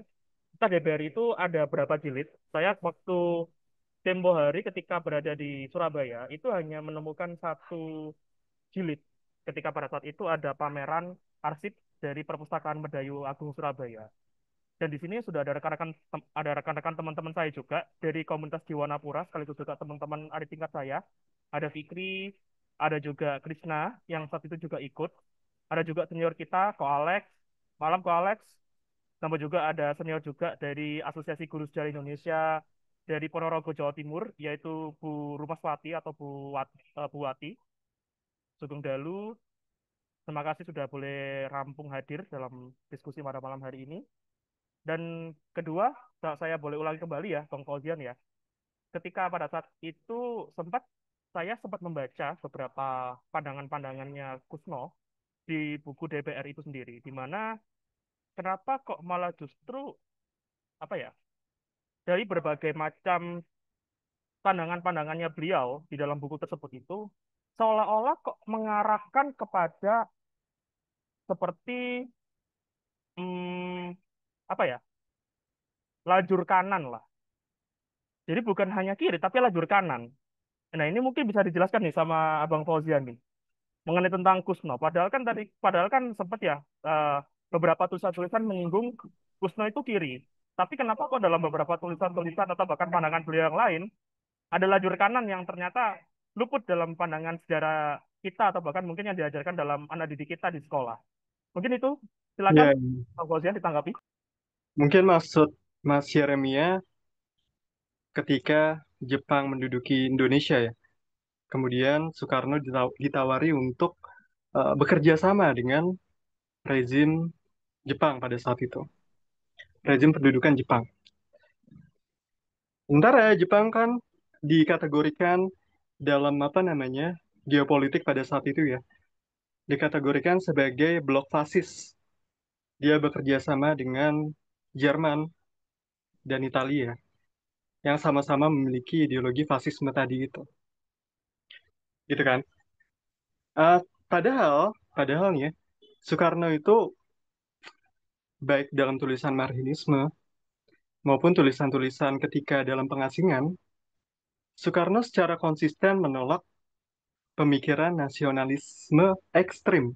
kita DPR itu ada berapa jilid? Saya waktu tempo hari ketika berada di Surabaya itu hanya menemukan satu jilid. Ketika pada saat itu ada pameran arsip dari Perpustakaan Medayu Agung Surabaya. Dan di sini sudah ada rekan-rekan teman-teman saya juga dari komunitas Jiwanapura sekaligus juga teman-teman adik tingkat saya. Ada Fikri, ada juga Krishna yang saat itu juga ikut. Ada juga senior kita, Ko Alex. Malam Ko Alex. Tambah juga ada senior juga dari Asosiasi Guru Sejarah Indonesia dari Ponorogo, Jawa Timur, yaitu Bu Rumaswati atau Bu Wati Sugeng Dalu. Terima kasih sudah boleh rampung hadir dalam diskusi pada malam hari ini. Dan kedua, saya boleh ulangi kembali ya, Bang Fauzian ya. Ketika pada saat itu saya sempat membaca beberapa pandangan-pandangannya Kusno di buku DPR itu sendiri, di mana kenapa kok malah justru apa ya, dari berbagai macam pandangan-pandangannya beliau di dalam buku tersebut itu seolah-olah kok mengarahkan kepada seperti hmm, apa ya, lajur kanan lah. Jadi bukan hanya kiri tapi lajur kanan. Nah, ini mungkin bisa dijelaskan nih sama Abang Fauzian nih mengenai tentang Kusno. Padahal kan sempat ya beberapa tulisan-tulisan menyinggung Kusno itu kiri. Tapi kenapa kok dalam beberapa tulisan-tulisan atau bahkan pandangan beliau yang lain ada lajur kanan yang ternyata luput dalam pandangan sejarah kita atau bahkan mungkin yang diajarkan dalam anak didik kita di sekolah. Mungkin itu, silakan Ya, Bang Fauzian ditanggapi. mungkin maksud Mas Yeremia ketika Jepang menduduki Indonesia ya. Kemudian Soekarno ditawari untuk bekerja sama dengan rezim Jepang pada saat itu, rezim pendudukan Jepang. Sementara Jepang kan dikategorikan dalam apa namanya geopolitik pada saat itu ya, dikategorikan sebagai blok fasis. Dia bekerja sama dengan Jerman dan Italia yang sama-sama memiliki ideologi fasisme tadi itu, gitu kan? Eh, padahal nih ya, Soekarno itu baik dalam tulisan Marxinisme maupun tulisan-tulisan ketika dalam pengasingan, Soekarno secara konsisten menolak pemikiran nasionalisme ekstrim.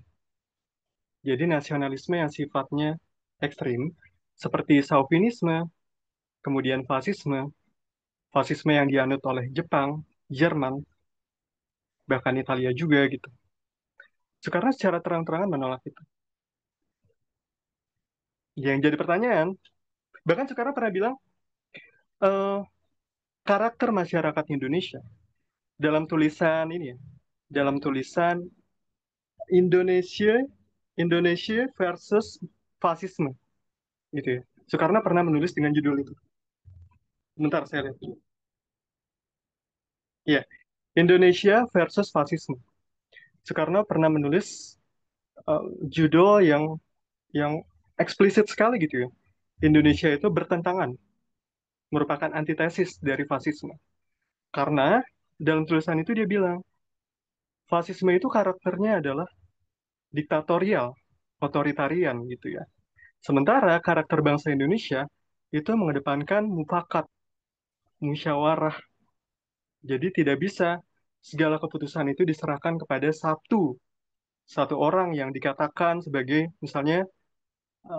Jadi nasionalisme yang sifatnya ekstrim, seperti Chauvinisme, kemudian fasisme yang dianut oleh Jepang, Jerman, bahkan Italia juga gitu. Soekarno secara terang-terangan menolak itu. Yang jadi pertanyaan, bahkan Soekarno pernah bilang, eh, karakter masyarakat Indonesia dalam tulisan ini ya, dalam tulisan Indonesia Indonesia versus fasisme gitu ya. Soekarno pernah menulis dengan judul itu. Bentar saya lihat. Ya, Indonesia versus fasisme. Soekarno pernah menulis judul yang eksplisit sekali gitu ya. Indonesia itu bertentangan, merupakan antitesis dari fasisme. Karena dalam tulisan itu dia bilang, fasisme itu karakternya adalah diktatorial, otoritarian gitu ya. Sementara karakter bangsa Indonesia itu mengedepankan mufakat, musyawarah. Jadi tidak bisa segala keputusan itu diserahkan kepada satu orang yang dikatakan sebagai misalnya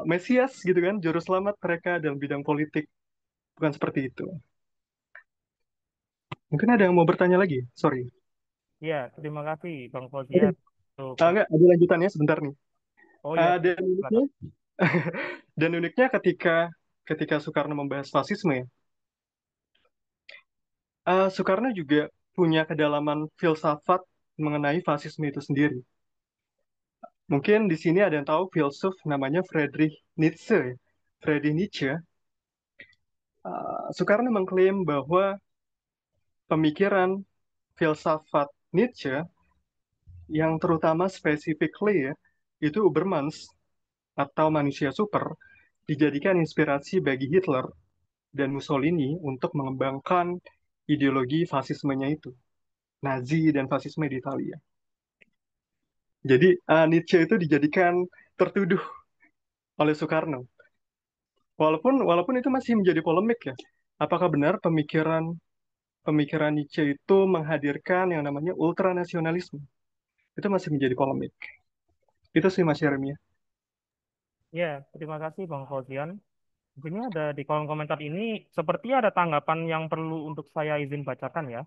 Mesias gitu kan, juru selamat mereka dalam bidang politik. Bukan seperti itu. Mungkin ada yang mau bertanya lagi? Sorry. Ya, terima kasih Bang Oke. Fauzian untuk Enggak, ada lanjutannya sebentar nih. oh ya, Dan uniknya, silakan. dan uniknya ketika Soekarno membahas fasisme ya, Soekarno juga punya kedalaman filsafat mengenai fasisme itu sendiri. Mungkin di sini ada yang tahu filsuf namanya Friedrich Nietzsche. Friedrich Nietzsche, Soekarno mengklaim bahwa pemikiran filsafat Nietzsche yang terutama specifically ya, itu Ubermensch atau manusia super dijadikan inspirasi bagi Hitler dan Mussolini untuk mengembangkan ideologi fasismenya itu, Nazi dan fasisme di Italia. Jadi Nietzsche itu dijadikan tertuduh oleh Soekarno. Walaupun itu masih menjadi polemik ya. Apakah benar pemikiran pemikiran Nietzsche itu menghadirkan yang namanya ultranasionalisme? Itu masih menjadi polemik. Itu sih Mas Yeremia. Ya, terima kasih Bang Fauzian. Di sini ada di kolom komentar ini seperti ada tanggapan yang perlu untuk saya izin bacakan ya.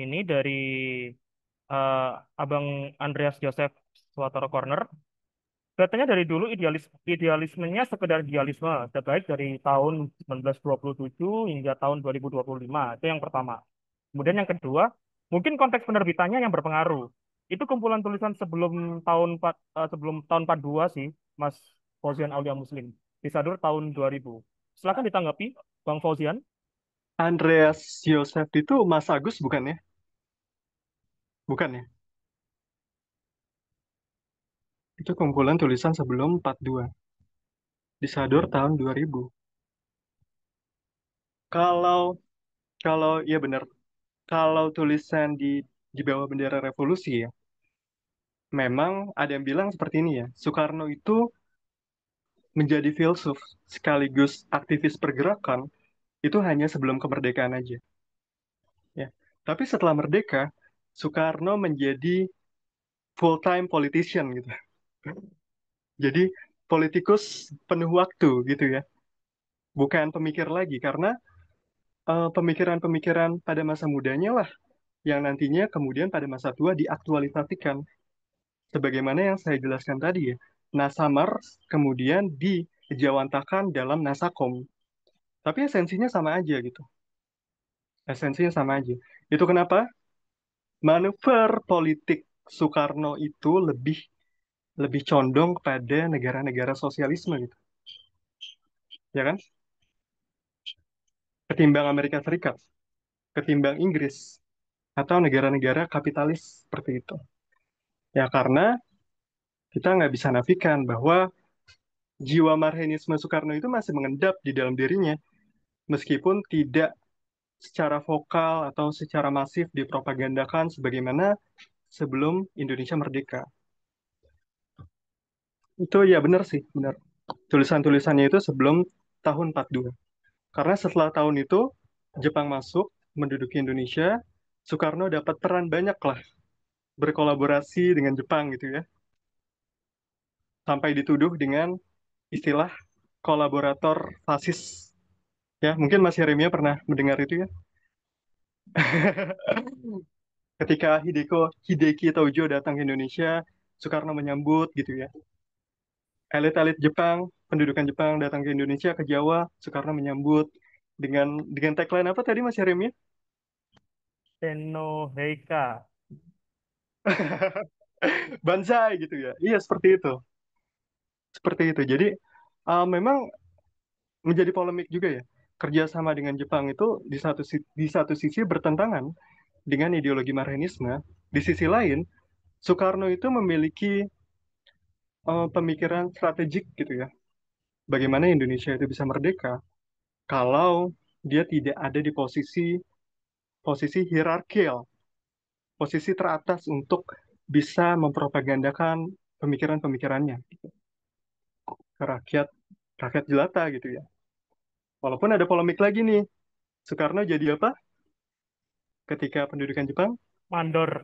Ini dari eh, Abang Andreas Joseph Swatoro Corner. Kelihatannya dari dulu idealismenya sekedar idealisme, baik dari tahun 1927 hingga tahun 2025. Itu yang pertama. Kemudian yang kedua, mungkin konteks penerbitannya yang berpengaruh. Itu kumpulan tulisan sebelum tahun 42 sih, Mas Fauzian Aulia Muslim. Disadur tahun 2000. Silakan ditanggapi, Bang Fauzian. Andreas Yosef itu Mas Agus bukan ya? Bukan ya? Itu kumpulan tulisan sebelum 42. Disadur tahun 2000. Kalau kalau iya benar. Kalau tulisan di bawah bendera revolusi ya, memang ada yang bilang seperti ini ya. Soekarno itu menjadi filsuf sekaligus aktivis pergerakan itu hanya sebelum kemerdekaan aja ya. Tapi setelah merdeka, Soekarno menjadi full time politician gitu. Jadi politikus penuh waktu gitu ya. Bukan pemikir lagi karena pemikiran-pemikiran pada masa mudanya lah yang nantinya kemudian pada masa tua diaktualisasikan sebagaimana yang saya jelaskan tadi ya. Nasamar kemudian dijawantakan dalam Nasakom. Tapi esensinya sama aja gitu. Esensinya sama aja. Itu kenapa manuver politik Soekarno itu lebih lebih condong kepada negara-negara sosialisme gitu, ya kan? Ketimbang Amerika Serikat, ketimbang Inggris atau negara-negara kapitalis seperti itu. Ya karena kita nggak bisa nafikan bahwa jiwa marhenisme Soekarno itu masih mengendap di dalam dirinya, meskipun tidak secara vokal atau secara masif dipropagandakan sebagaimana sebelum Indonesia merdeka. Itu ya benar sih, benar. Tulisan-tulisannya itu sebelum tahun 42. Karena setelah tahun itu, Jepang masuk, menduduki Indonesia, Soekarno dapat peran banyak lah berkolaborasi dengan Jepang gitu ya. Sampai dituduh dengan istilah kolaborator fasis. Ya, mungkin Mas Yeremia pernah mendengar itu ya. Ketika Hideki Tojo datang ke Indonesia, Soekarno menyambut gitu ya. Elit-elit Jepang, pendudukan Jepang datang ke Indonesia, ke Jawa, Soekarno menyambut dengan tagline apa tadi Mas Yeremia? Tenno Heika. Banzai gitu ya. Iya seperti itu. Seperti itu. Jadi memang menjadi polemik juga ya. Kerjasama dengan Jepang itu di satu sisi bertentangan dengan ideologi Marxisme. Di sisi lain, Soekarno itu memiliki pemikiran strategik gitu ya. Bagaimana Indonesia itu bisa merdeka kalau dia tidak ada di posisi hierarkial, posisi teratas untuk bisa mempropagandakan pemikiran-pemikirannya ke rakyat rakyat jelata gitu ya. Walaupun ada polemik lagi nih, Soekarno jadi apa ketika pendudukan Jepang? Mandor.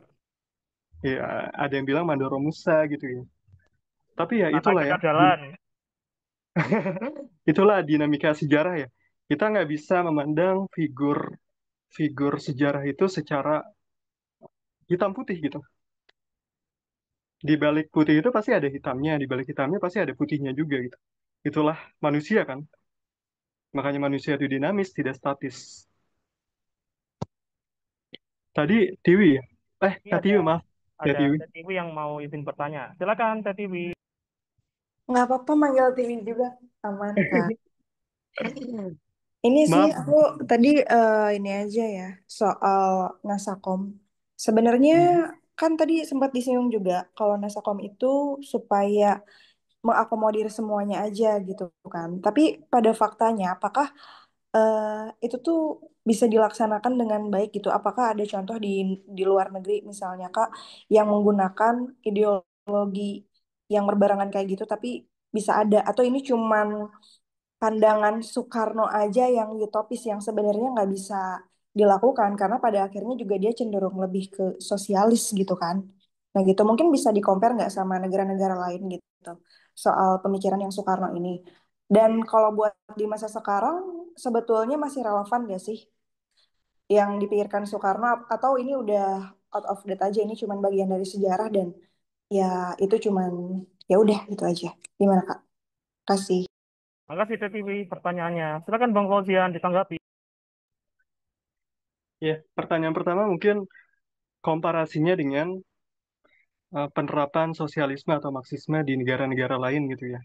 Ya, ada yang bilang Mandoro Musa gitu ya. Tapi ya Karena itulah ya, kegagalan. itulah dinamika sejarah ya. Kita nggak bisa memandang figur figur sejarah itu secara hitam putih gitu. Di balik putih itu pasti ada hitamnya, di balik hitamnya pasti ada putihnya juga gitu. Itulah manusia kan. Makanya manusia itu dinamis, tidak statis. Tadi Tiwi ya? Ini Kak ada Tiwi maaf. Ya ada Tiwi. Teh Tiwi yang mau izin bertanya. Silakan Teh Tiwi. Nggak apa-apa manggil TV juga, aman Kak. Ini sih Maaf. aku tadi ini aja ya soal Nasakom. Sebenarnya kan tadi sempat disinggung juga kalau Nasakom itu supaya mengakomodir semuanya aja gitu kan. Tapi pada faktanya apakah itu tuh bisa dilaksanakan dengan baik gitu? Apakah ada contoh di luar negeri misalnya Kak yang menggunakan ideologi yang berbarengan kayak gitu tapi bisa ada atau ini cuman pandangan Soekarno aja yang utopis yang sebenarnya nggak bisa dilakukan karena pada akhirnya juga dia cenderung lebih ke sosialis gitu kan. Nah gitu mungkin bisa di-compare nggak sama negara-negara lain gitu soal pemikiran yang Soekarno ini. Dan kalau buat di masa sekarang sebetulnya masih relevan gak sih yang dipikirkan Soekarno atau ini udah out of date aja ini cuman bagian dari sejarah dan ya itu cuman Ya udah gitu aja. Gimana Kak? Kasih. Makasih TTV pertanyaannya. Silakan Bang Fauzian ditanggapi. Ya, pertanyaan pertama mungkin komparasinya dengan penerapan sosialisme atau Marxisme di negara-negara lain gitu ya.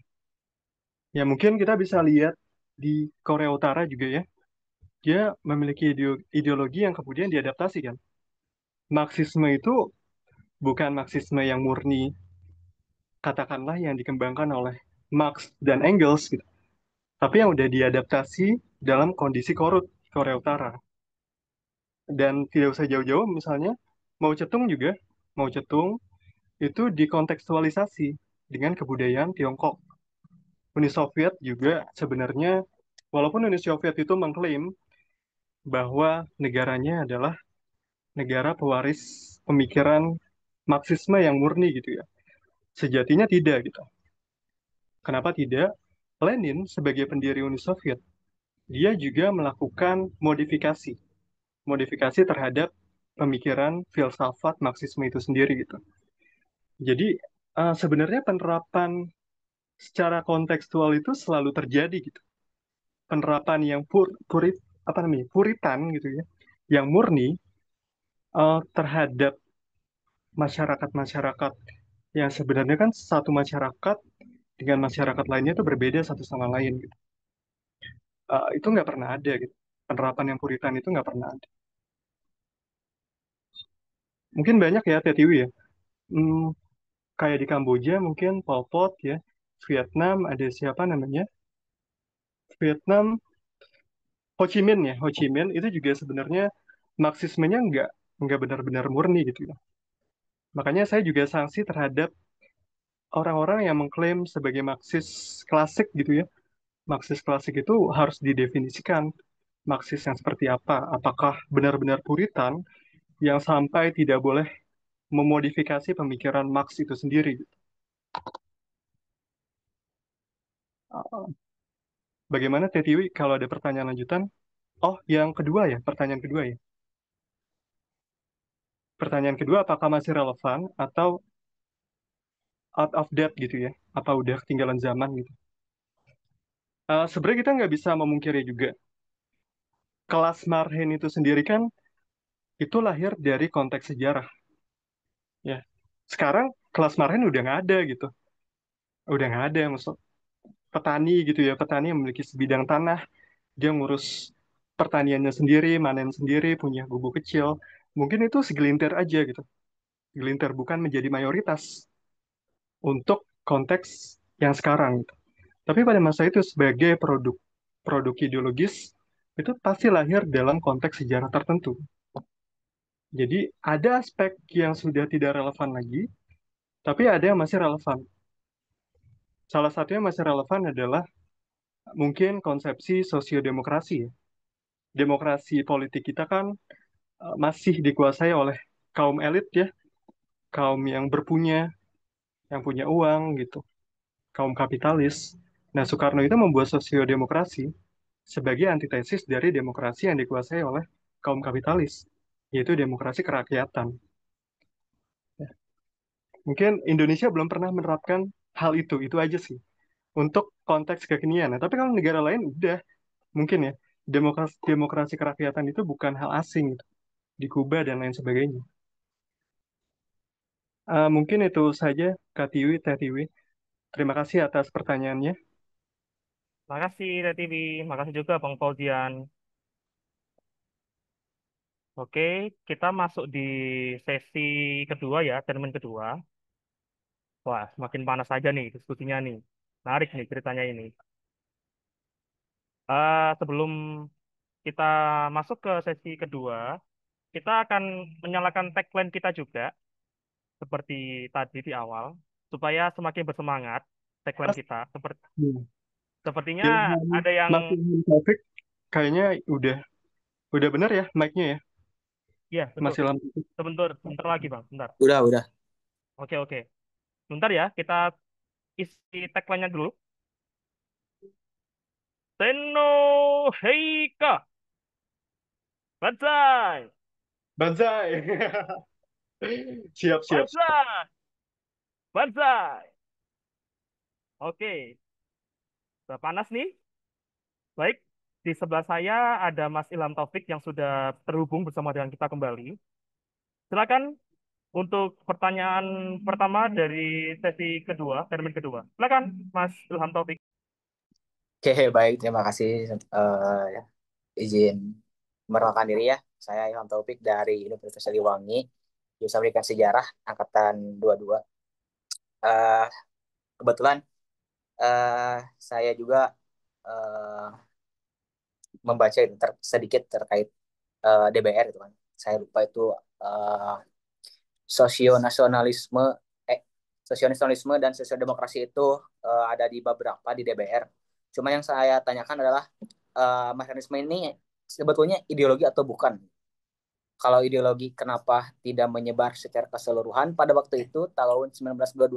Ya mungkin kita bisa lihat di Korea Utara juga ya. Dia memiliki ideologi yang kemudian diadaptasi kan. Marxisme itu bukan Marxisme yang murni, katakanlah yang dikembangkan oleh Marx dan Engels gitu. Tapi yang udah diadaptasi dalam kondisi korut Korea Utara. Dan tidak usah jauh-jauh misalnya Mao Zedong juga, Mao Zedong itu dikontekstualisasi dengan kebudayaan Tiongkok. Uni Soviet juga sebenarnya, walaupun Uni Soviet itu mengklaim bahwa negaranya adalah negara pewaris pemikiran Marxisme yang murni gitu ya. Sejatinya tidak gitu. Kenapa tidak? Lenin sebagai pendiri Uni Soviet, dia juga melakukan modifikasi. Modifikasi terhadap pemikiran filsafat Marxisme itu sendiri gitu. Jadi sebenarnya penerapan secara kontekstual itu selalu terjadi gitu. Penerapan yang puritan gitu ya, yang murni terhadap masyarakat-masyarakat yang sebenarnya kan satu masyarakat dengan masyarakat lainnya itu berbeda satu sama lain gitu. Itu nggak pernah ada gitu. Penerapan yang puritan itu nggak pernah ada. Mungkin banyak ya TTW ya. Hmm, kayak di Kamboja mungkin Pol Pot ya. Vietnam ada siapa namanya? Vietnam Ho Chi Minh ya. Ho Chi Minh itu juga sebenarnya Marxismenya nggak benar-benar murni gitu ya. Makanya saya juga sanksi terhadap orang-orang yang mengklaim sebagai Marxis klasik gitu ya. Marxis klasik itu harus didefinisikan. Marxis yang seperti apa? Apakah benar-benar puritan yang sampai tidak boleh memodifikasi pemikiran Marx itu sendiri? Bagaimana TTW kalau ada pertanyaan lanjutan? Oh, yang kedua ya, pertanyaan kedua ya. Pertanyaan kedua, apakah masih relevan atau out of date gitu ya? Apa udah ketinggalan zaman gitu? Sebenarnya kita nggak bisa memungkiri juga. Kelas Marhen itu sendiri kan itu lahir dari konteks sejarah. Ya, sekarang kelas Marhen udah nggak ada gitu. Udah nggak ada, maksud petani gitu ya. Petani yang memiliki sebidang tanah, dia ngurus pertaniannya sendiri, manen sendiri, punya gubuk kecil. Mungkin itu segelintir aja gitu. Segelintir bukan menjadi mayoritas untuk konteks yang sekarang gitu. Tapi pada masa itu sebagai produk ideologis itu pasti lahir dalam konteks sejarah tertentu. Jadi ada aspek yang sudah tidak relevan lagi, tapi ada yang masih relevan. Salah satu yang masih relevan adalah mungkin konsepsi sosiodemokrasi ya. Demokrasi politik kita kan masih dikuasai oleh kaum elit ya, kaum yang yang punya uang gitu, kaum kapitalis. Nah, Soekarno itu membuat sosiodemokrasi sebagai antitesis dari demokrasi yang dikuasai oleh kaum kapitalis, yaitu demokrasi kerakyatan. Mungkin Indonesia belum pernah menerapkan hal itu aja sih, untuk konteks kekinian. Nah, tapi kalau negara lain udah, mungkin ya, demokrasi kerakyatan itu bukan hal asing gitu, di Kuba dan lain sebagainya. Mungkin itu saja, Kak Tiwi, Teh Tiwi. Terima kasih atas pertanyaannya. Makasih TTV, makasih juga Bang Fauzian. Oke, kita masuk di sesi kedua ya, segmen kedua. Wah, semakin panas saja nih diskusinya nih. Menarik nih ceritanya ini. Sebelum kita masuk ke sesi kedua, kita akan menyalakan tagline kita juga, seperti tadi di awal, supaya semakin bersemangat tagline Mas, kita. hmm, Sepertinya Ilham ada yang, Mas Ilham Taufik kayaknya udah benar ya mic-nya ya, ya betul. Mas Ilham Taufik. Sebentar lagi Bang, sebentar. Udah. Oke, oke. Sebentar ya, kita isi tagline-nya dulu. Tenno Heika, Banzai, Banzai. Siap, siap. Banzai, Banzai. Oke, udah panas nih. Baik, di sebelah saya ada Mas Ilham Taufik yang sudah terhubung bersama dengan kita kembali. Silakan untuk pertanyaan pertama dari sesi kedua, termin kedua. Silakan, Mas Ilham Taufik. Oke, baik. Terima kasih izin memperkenalkan diri ya. Saya Ilham Taufik dari Universitas Siliwangi, jurusan Pendidikan Sejarah, angkatan 22. Eh kebetulan eh saya juga eh membaca sedikit terkait DBR itu kan. Saya lupa itu eh sosionasionalisme eh sosionasionalisme dan sosialdemokrasi itu ada di beberapa di DBR. Cuma yang saya tanyakan adalah mekanisme ini sebetulnya ideologi atau bukan? Kalau ideologi kenapa tidak menyebar secara keseluruhan pada waktu itu tahun 1922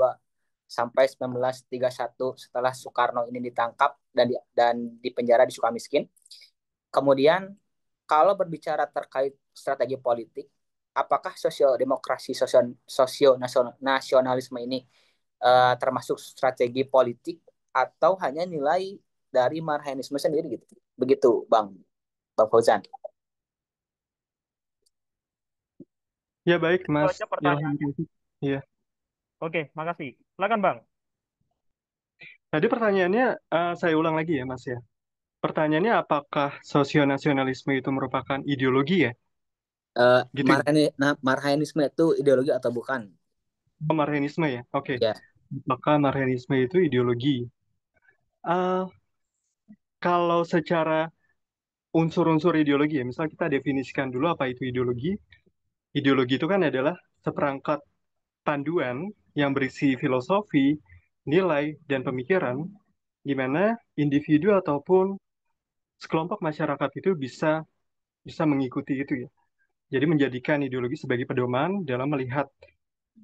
sampai 1931 setelah Soekarno ini ditangkap dan dipenjara di Sukamiskin. Kemudian kalau berbicara terkait strategi politik, apakah sosiodemokrasi sosio nasionalisme ini termasuk strategi politik atau hanya nilai dari marhaenisme sendiri gitu? Begitu, Bang Fauzan. Ya baik, Itu Mas aja Ilham pertanyaan. Taufik. Iya. Oke, makasih. Silakan, Bang. Tadi pertanyaannya saya ulang lagi ya, Mas ya. Pertanyaannya apakah sosionasionalisme itu merupakan ideologi ya? Gitu ya? Marhaenisme itu ideologi atau bukan? Marxisme ya? Oke. Ya. Apakah Marxisme itu ideologi? Eh, kalau secara unsur-unsur ideologi ya, misal kita definisikan dulu apa itu ideologi. Ideologi itu kan adalah seperangkat panduan yang berisi filosofi, nilai, dan pemikiran, di mana individu ataupun sekelompok masyarakat itu bisa bisa mengikuti itu ya. Jadi menjadikan ideologi sebagai pedoman dalam melihat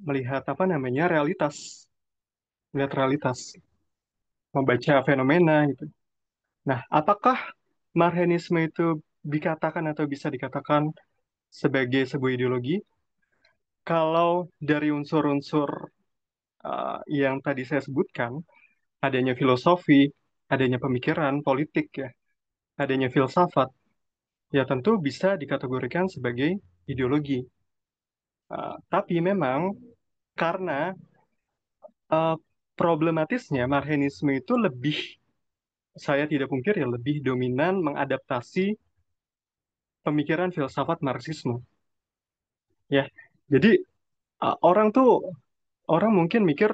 melihat apa namanya melihat realitas, membaca fenomena gitu. Nah, apakah Marxisme itu dikatakan atau bisa dikatakan sebagai sebuah ideologi? Kalau dari unsur-unsur yang tadi saya sebutkan, adanya filosofi, adanya pemikiran politik ya, adanya filsafat, ya tentu bisa dikategorikan sebagai ideologi. Tapi memang karena uh, problematisnya Marxisme itu lebih, saya tidak pungkir ya, lebih dominan mengadaptasi pemikiran filsafat Marxisme. Ya, jadi orang mungkin mikir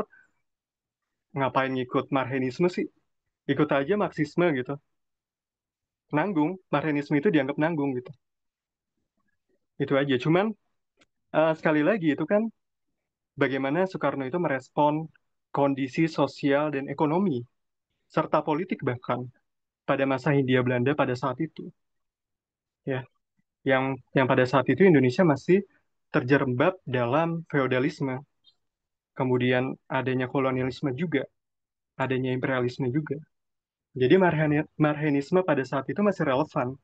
ngapain ngikut Marxisme sih? Ikut aja Marxisme gitu. Nanggung, Marxisme itu dianggap nanggung gitu. Itu aja. Cuman sekali lagi itu kan bagaimana Soekarno itu merespon kondisi sosial dan ekonomi serta politik bahkan pada masa Hindia Belanda pada saat itu. Ya, yang pada saat itu Indonesia masih terjerembab dalam feodalisme. Kemudian adanya kolonialisme juga, adanya imperialisme juga. Jadi Marxisme pada saat itu masih relevan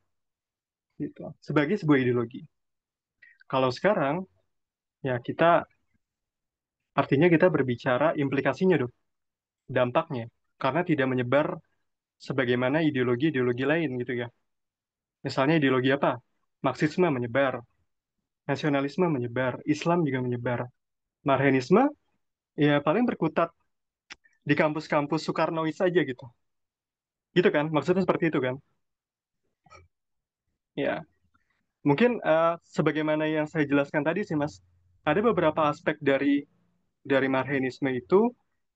gitu, sebagai sebuah ideologi. Kalau sekarang ya artinya kita berbicara implikasinya dong, dampaknya, karena tidak menyebar sebagaimana ideologi-ideologi lain gitu ya. Misalnya ideologi apa? Marxisme menyebar, nasionalisme menyebar, Islam juga menyebar. Marxisme ya paling berkutat di kampus-kampus Soekarnois saja gitu. Gitu kan? Maksudnya seperti itu kan? Ya, mungkin sebagaimana yang saya jelaskan tadi sih Mas, ada beberapa aspek dari Marxisme itu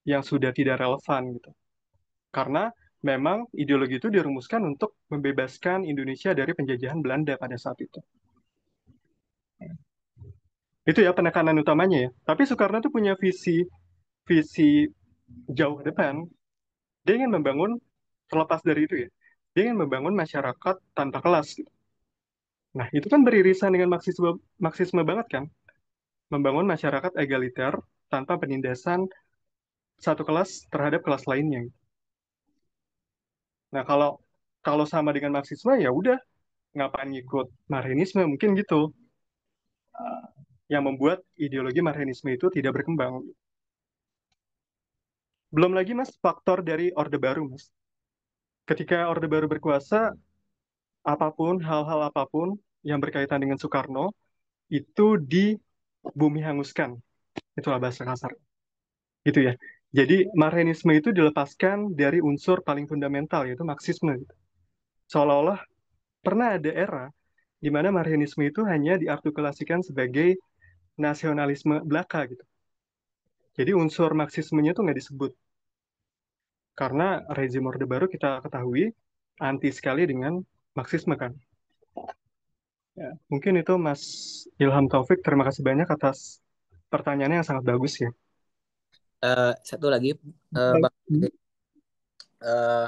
yang sudah tidak relevan gitu. Karena memang ideologi itu dirumuskan untuk membebaskan Indonesia dari penjajahan Belanda pada saat itu. Itu ya penekanan utamanya ya. Tapi Soekarno tuh punya visi jauh ke depan. Dia ingin membangun, terlepas dari itu ya, dia ingin membangun masyarakat tanpa kelas gitu. Nah, itu kan beririsan dengan Marxisme banget kan? Membangun masyarakat egaliter tanpa penindasan satu kelas terhadap kelas lainnya. Nah, kalau kalau sama dengan Marxisme ya udah, ngapain ngikut Marxisme mungkin gitu. Yang membuat ideologi Marxisme itu tidak berkembang. Belum lagi Mas faktor dari Orde Baru Mas. Ketika Orde Baru berkuasa, hal-hal apapun yang berkaitan dengan Soekarno itu dibumi hanguskan. Itulah bahasa kasar. Gitu ya. Jadi Marxisme itu dilepaskan dari unsur paling fundamental yaitu Marxisme. Gitu. Seolah-olah pernah ada era di mana Marxisme itu hanya diartikulasikan sebagai nasionalisme belaka gitu. Jadi unsur Marxismenya itu nggak disebut. Karena rezim Orde Baru kita ketahui anti sekali dengan Marxisme kan. Ya, mungkin itu Mas Ilham Taufik, terima kasih banyak atas pertanyaannya yang sangat bagus ya. Satu lagi, Baik. Bang, eh,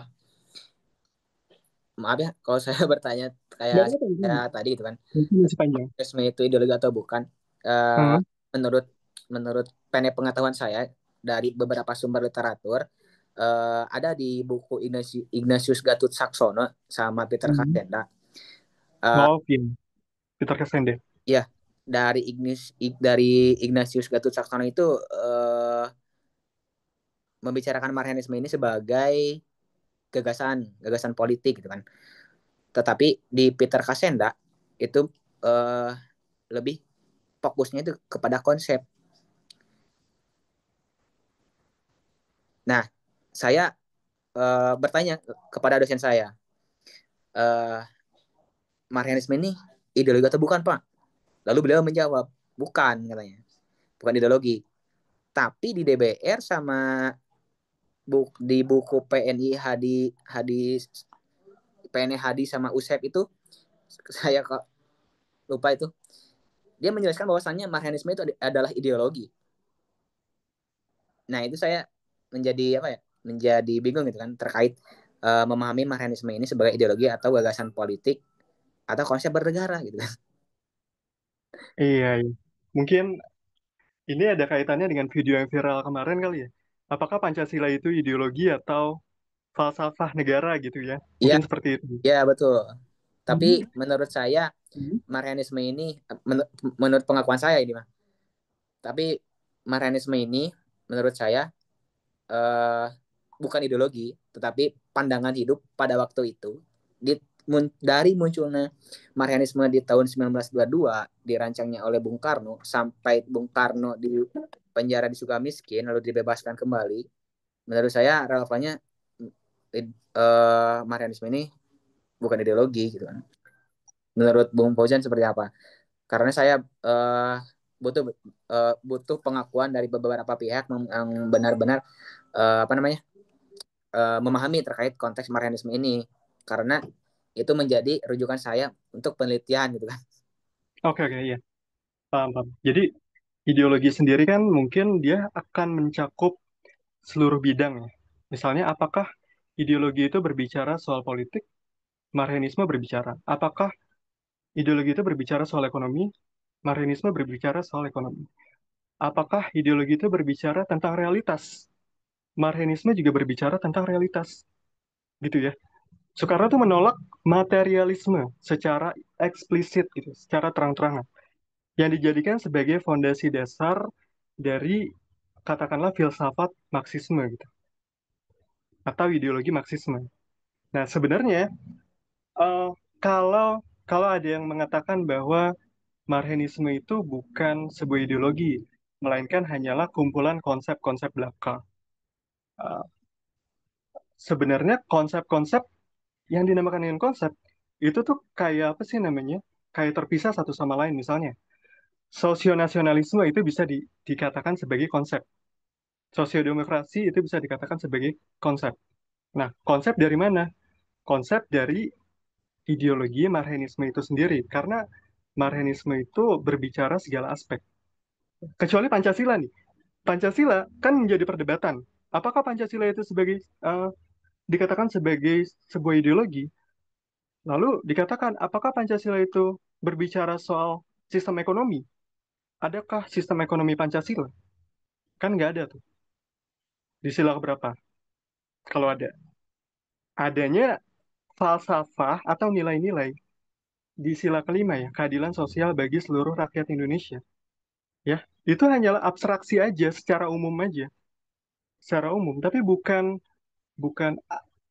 maaf ya kalau saya bertanya kayak Nggak apa-apa, saya tadi gitu kan, mungkin masih panjang. resmi itu ideologi atau bukan? Eh, Hmm. menurut menurut pendek pengetahuan saya dari beberapa sumber literatur, ada di buku Ignatius Gatot Saksono sama Peter Hmm. Casenda. Eh, Oh, iya. Peter Cassende. ya, dari Ignatius Gatot Saksono itu membicarakan Marxisme ini sebagai gagasan politik gitu kan. Tetapi di Peter Casenda itu eh, lebih fokusnya itu kepada konsep. Nah, saya bertanya kepada dosen saya, eh, Marxisme ini ideologi atau bukan, Pak? Lalu beliau menjawab, bukan katanya, bukan ideologi. Tapi di DBR sama di buku PNI Hadis PNI Hadi sama USEP itu saya kok lupa itu. Dia menjelaskan bahwasannya Marxisme itu adalah ideologi. Nah, itu saya menjadi apa ya? Menjadi bingung gitu kan terkait memahami Marxisme ini sebagai ideologi atau gagasan politik atau konsep bernegara gitu kan. Iya, iya. Mungkin ini ada kaitannya dengan video yang viral kemarin kali ya. Apakah Pancasila itu ideologi atau falsafah negara gitu ya? Iya, Mungkin seperti itu. iya betul. Tapi Mhm. menurut saya Mhm. Marxisme ini menurut pengakuan saya ini mah. Tapi Marxisme ini menurut saya eh, bukan ideologi, tetapi pandangan hidup pada waktu itu. Dari munculnya Marxisme di tahun 1922, dirancangnya oleh Bung Karno, sampai Bung Karno di penjara di Sukamiskin, lalu dibebaskan kembali, menurut saya relevannya Marxisme ini bukan ideologi gitu kan. Menurut Bung Fauzan seperti apa? Karena saya butuh butuh pengakuan dari beberapa pihak yang benar-benar apa namanya memahami terkait konteks Marxisme ini, karena itu menjadi rujukan saya untuk penelitian gitu kan. Oke, oke, iya. Paham, paham. Jadi ideologi sendiri kan mungkin dia akan mencakup seluruh bidang ya. Misalnya apakah ideologi itu berbicara soal politik, Marxisme berbicara. Apakah ideologi itu berbicara soal ekonomi, Marxisme berbicara soal ekonomi. Apakah ideologi itu berbicara tentang realitas, Marxisme juga berbicara tentang realitas. Gitu ya. Soekarno tuh menolak materialisme secara eksplisit gitu, secara terang-terangan, yang dijadikan sebagai fondasi dasar dari katakanlah filsafat Marxisme gitu, atau ideologi Marxisme. Nah, sebenarnya eh, kalau kalau ada yang mengatakan bahwa Marxisme itu bukan sebuah ideologi, melainkan hanyalah kumpulan konsep-konsep belaka. Eh, Sebenarnya konsep-konsep yang dinamakan dengan konsep itu tuh kayak apa sih namanya? Kayak terpisah satu sama lain misalnya. Sosionasionalisme itu bisa dikatakan sebagai konsep. Sosiodemokrasi itu bisa dikatakan sebagai konsep. Nah, konsep dari mana? Konsep dari ideologi Marxisme itu sendiri. Karena Marxisme itu berbicara segala aspek. Kecuali Pancasila nih. Pancasila kan menjadi perdebatan. Apakah Pancasila itu dikatakan sebagai sebuah ideologi? Lalu dikatakan, apakah Pancasila itu berbicara soal sistem ekonomi? Adakah sistem ekonomi Pancasila? Kan nggak ada tuh. Di sila berapa? Kalau ada. Adanya falsafah atau nilai-nilai di sila kelima ya, keadilan sosial bagi seluruh rakyat Indonesia. Ya, itu hanyalah abstraksi aja, secara umum aja. secara umum, tapi bukan bukan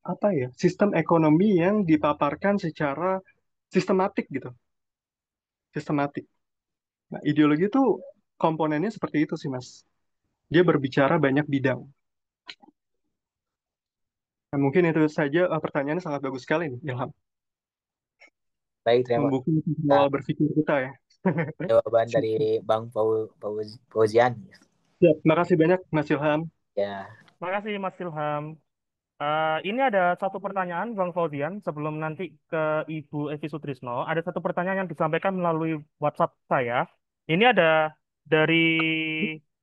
apa ya, sistem ekonomi yang dipaparkan secara sistematik gitu, sistematik. Nah, ideologi itu komponennya seperti itu sih, Mas. Dia berbicara banyak bidang. Nah, mungkin itu saja pertanyaannya sangat bagus sekali nih, Ilham. Baik, terima Membuka kasih awal berpikir kita ya. jawaban dari Bang Fauzian. Ya, makasih banyak Mas Ilham. Ya, Makasih Mas Ilham. Ini ada satu pertanyaan Bang Fauzian sebelum nanti ke Ibu Evi Sutrisno. Ada satu pertanyaan yang disampaikan melalui WhatsApp saya. Ini ada dari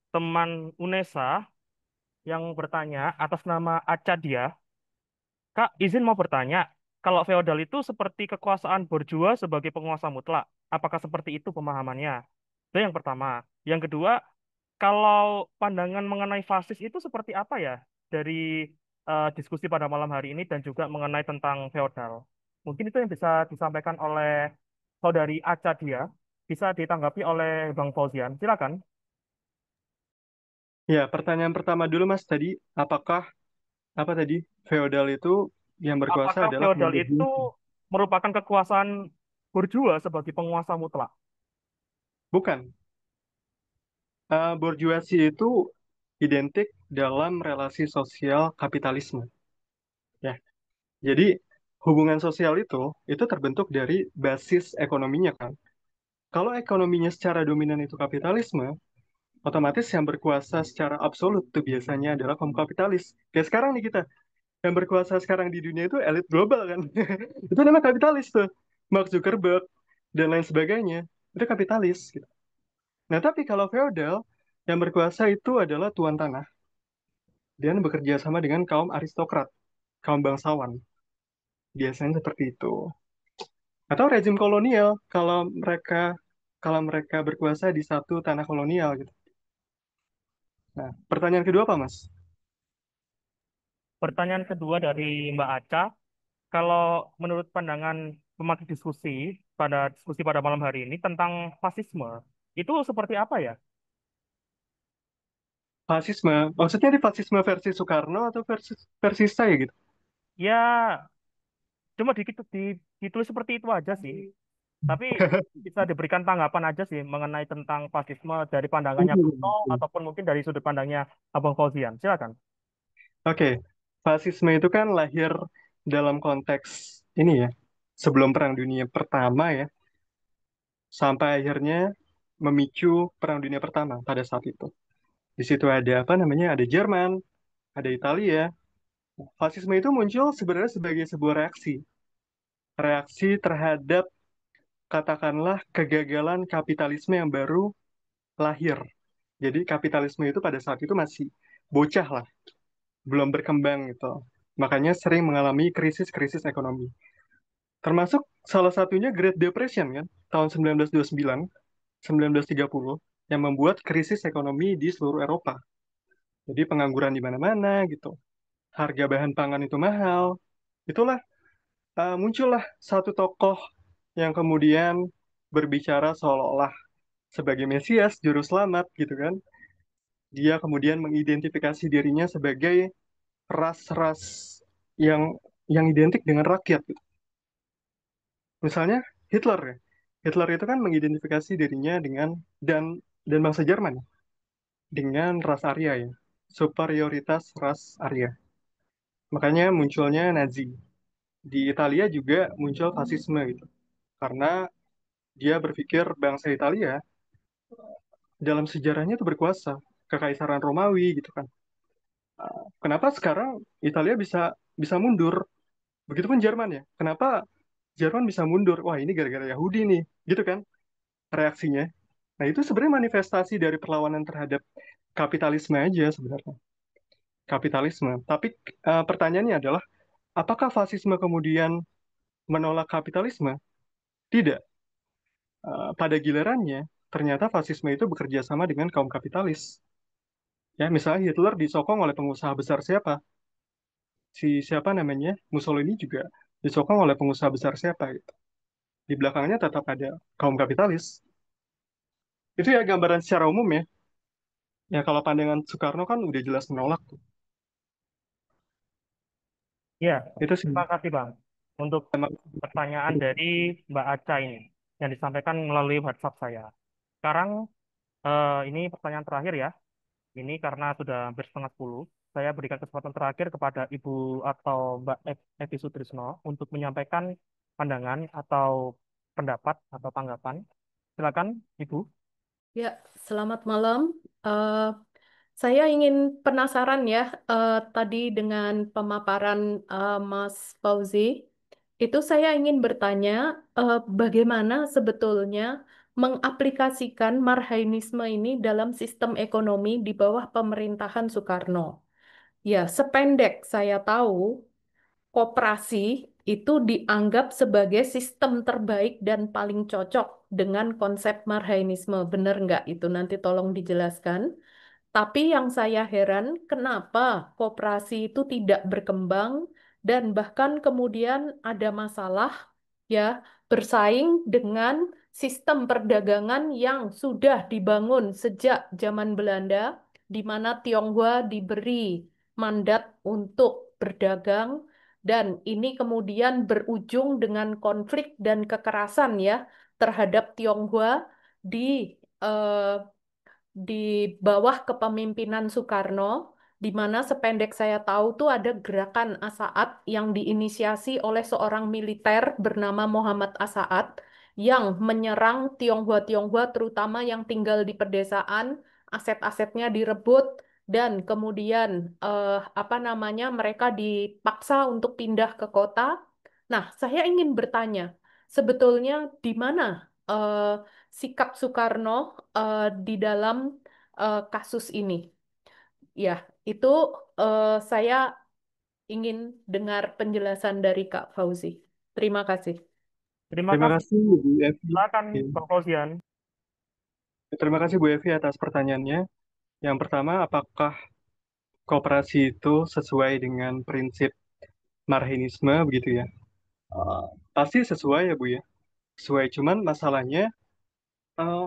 teman Unesa yang bertanya atas nama Acadia. Kak, izin mau bertanya, kalau feodal itu seperti kekuasaan borjua sebagai penguasa mutlak. Apakah seperti itu pemahamannya? Itu yang pertama. Yang kedua, kalau pandangan mengenai fasis itu seperti apa ya dari diskusi pada malam hari ini dan juga mengenai tentang feodal. Mungkin itu yang bisa disampaikan oleh saudari Aca dia, bisa ditanggapi oleh Bang Fauzian. Silakan. Ya, pertanyaan pertama dulu Mas tadi, apakah apa tadi feodal itu yang berkuasa Apakah adalah kaum feodal itu berkuasa? merupakan kekuasaan borjua sebagai penguasa mutlak? Bukan. Borjuasi itu identik dalam relasi sosial kapitalisme. Ya, jadi hubungan sosial itu terbentuk dari basis ekonominya kan. Kalau ekonominya secara dominan itu kapitalisme, otomatis yang berkuasa secara absolut itu biasanya adalah kaum kapitalis. Kayak sekarang nih kita, yang berkuasa sekarang di dunia itu elit global kan. Itu namanya kapitalis tuh. Mark Zuckerberg dan lain sebagainya. Itu kapitalis gitu. Nah, tapi kalau feodal, yang berkuasa itu adalah tuan tanah dan bekerja sama dengan kaum aristokrat, kaum bangsawan. Biasanya seperti itu. Atau rezim kolonial kalau mereka berkuasa di satu tanah kolonial gitu. Nah, pertanyaan kedua apa, Mas? Pertanyaan kedua dari Mbak Aca, kalau menurut pandangan pemakai diskusi pada malam hari ini tentang fasisme, itu seperti apa ya? Fasisme. Maksudnya di fasisme versi Soekarno atau versi saya gitu? Ya, cuma ditulis seperti itu aja sih. Tapi bisa diberikan tanggapan aja sih mengenai tentang fasisme dari pandangannya Bruno ataupun mungkin dari sudut pandangnya Abang Fauzian. Silakan. Oke, fasisme itu kan lahir dalam konteks ini ya, sebelum Perang Dunia Pertama ya, sampai akhirnya memicu Perang Dunia Pertama pada saat itu. Di situ ada apa namanya? Ada Jerman, ada Italia. Fasisme itu muncul sebenarnya sebagai sebuah reaksi terhadap katakanlah kegagalan kapitalisme yang baru lahir. Jadi kapitalisme itu pada saat itu masih bocah lah, belum berkembang gitu. Makanya sering mengalami krisis-krisis ekonomi. Termasuk salah satunya Great Depression kan, tahun 1929, 1930, yang membuat krisis ekonomi di seluruh Eropa. Jadi pengangguran di mana-mana gitu. Harga bahan pangan itu mahal. Itulah muncullah satu tokoh yang kemudian berbicara seolah-olah sebagai Mesias, juru selamat gitu kan. Dia kemudian mengidentifikasi dirinya sebagai ras-ras yang identik dengan rakyat gitu. Misalnya Hitler ya. Hitler itu kan mengidentifikasi dirinya dengan dan bangsa Jerman ya, dengan ras Arya ya. Superioritas ras Arya. Makanya munculnya Nazi. Di Italia juga muncul fasisme gitu. Karena dia berpikir bangsa Italia dalam sejarahnya itu berkuasa, kekaisaran Romawi gitu kan. Kenapa sekarang Italia bisa bisa mundur? Begitupun Jerman ya. Kenapa Jerman bisa mundur? Wah, ini gara-gara Yahudi nih, gitu kan reaksinya. Nah, itu sebenarnya manifestasi dari perlawanan terhadap kapitalisme aja sebenarnya. Kapitalisme. Tapi pertanyaannya adalah, apakah fasisme kemudian menolak kapitalisme? Tidak. Pada gilirannya, ternyata fasisme itu bekerja sama dengan kaum kapitalis. Ya, misalnya Hitler disokong oleh pengusaha besar siapa? Siapa namanya? Mussolini juga disokong oleh pengusaha besar siapa gitu. Di belakangnya tetap ada kaum kapitalis. Itu ya gambaran secara umum ya. Ya kalau pandangan Soekarno kan udah jelas menolak tuh. Ya, Itu sih. terima kasih Bang untuk Terima pertanyaan kasih. dari Mbak Aca ini yang disampaikan melalui WhatsApp saya. Sekarang ini pertanyaan terakhir ya. Ini karena sudah hampir setengah 10, saya berikan kesempatan terakhir kepada Ibu atau Mbak Evi Sutrisno untuk menyampaikan pandangan atau pendapat atau tanggapan. Silakan, Ibu. Ya, selamat malam. Eh, saya ingin penasaran ya, tadi dengan pemaparan Mas Fauzi, itu saya ingin bertanya, bagaimana sebetulnya mengaplikasikan Marhainisme ini dalam sistem ekonomi di bawah pemerintahan Soekarno. Ya, sependek saya tahu, koperasi itu dianggap sebagai sistem terbaik dan paling cocok dengan konsep Marhainisme. Benar nggak itu? Nanti tolong dijelaskan. Tapi yang saya heran, kenapa koperasi itu tidak berkembang dan bahkan kemudian ada masalah ya bersaing dengan sistem perdagangan yang sudah dibangun sejak zaman Belanda, di mana Tionghoa diberi mandat untuk berdagang dan ini kemudian berujung dengan konflik dan kekerasan ya terhadap Tionghoa di eh, di bawah kepemimpinan Soekarno, di mana sependek saya tahu tuh ada gerakan Asaat yang diinisiasi oleh seorang militer bernama Muhammad Asaat yang menyerang Tionghoa-Tionghoa terutama yang tinggal di pedesaan, aset-asetnya direbut dan kemudian apa namanya mereka dipaksa untuk pindah ke kota. Nah, saya ingin bertanya, sebetulnya di mana eh, sikap Soekarno di dalam kasus ini. Ya, itu saya ingin dengar penjelasan dari Kak Fauzi. Terima kasih. Terima Terima kasih. kasih Bu Evi. Silakan, Ya. Bang Fauzian. Terima kasih Bu Evi atas pertanyaannya. Yang pertama, apakah koperasi itu sesuai dengan prinsip Marhinisme begitu ya? Eh, Pasti sesuai ya Bu ya. Sesuai, cuman masalahnya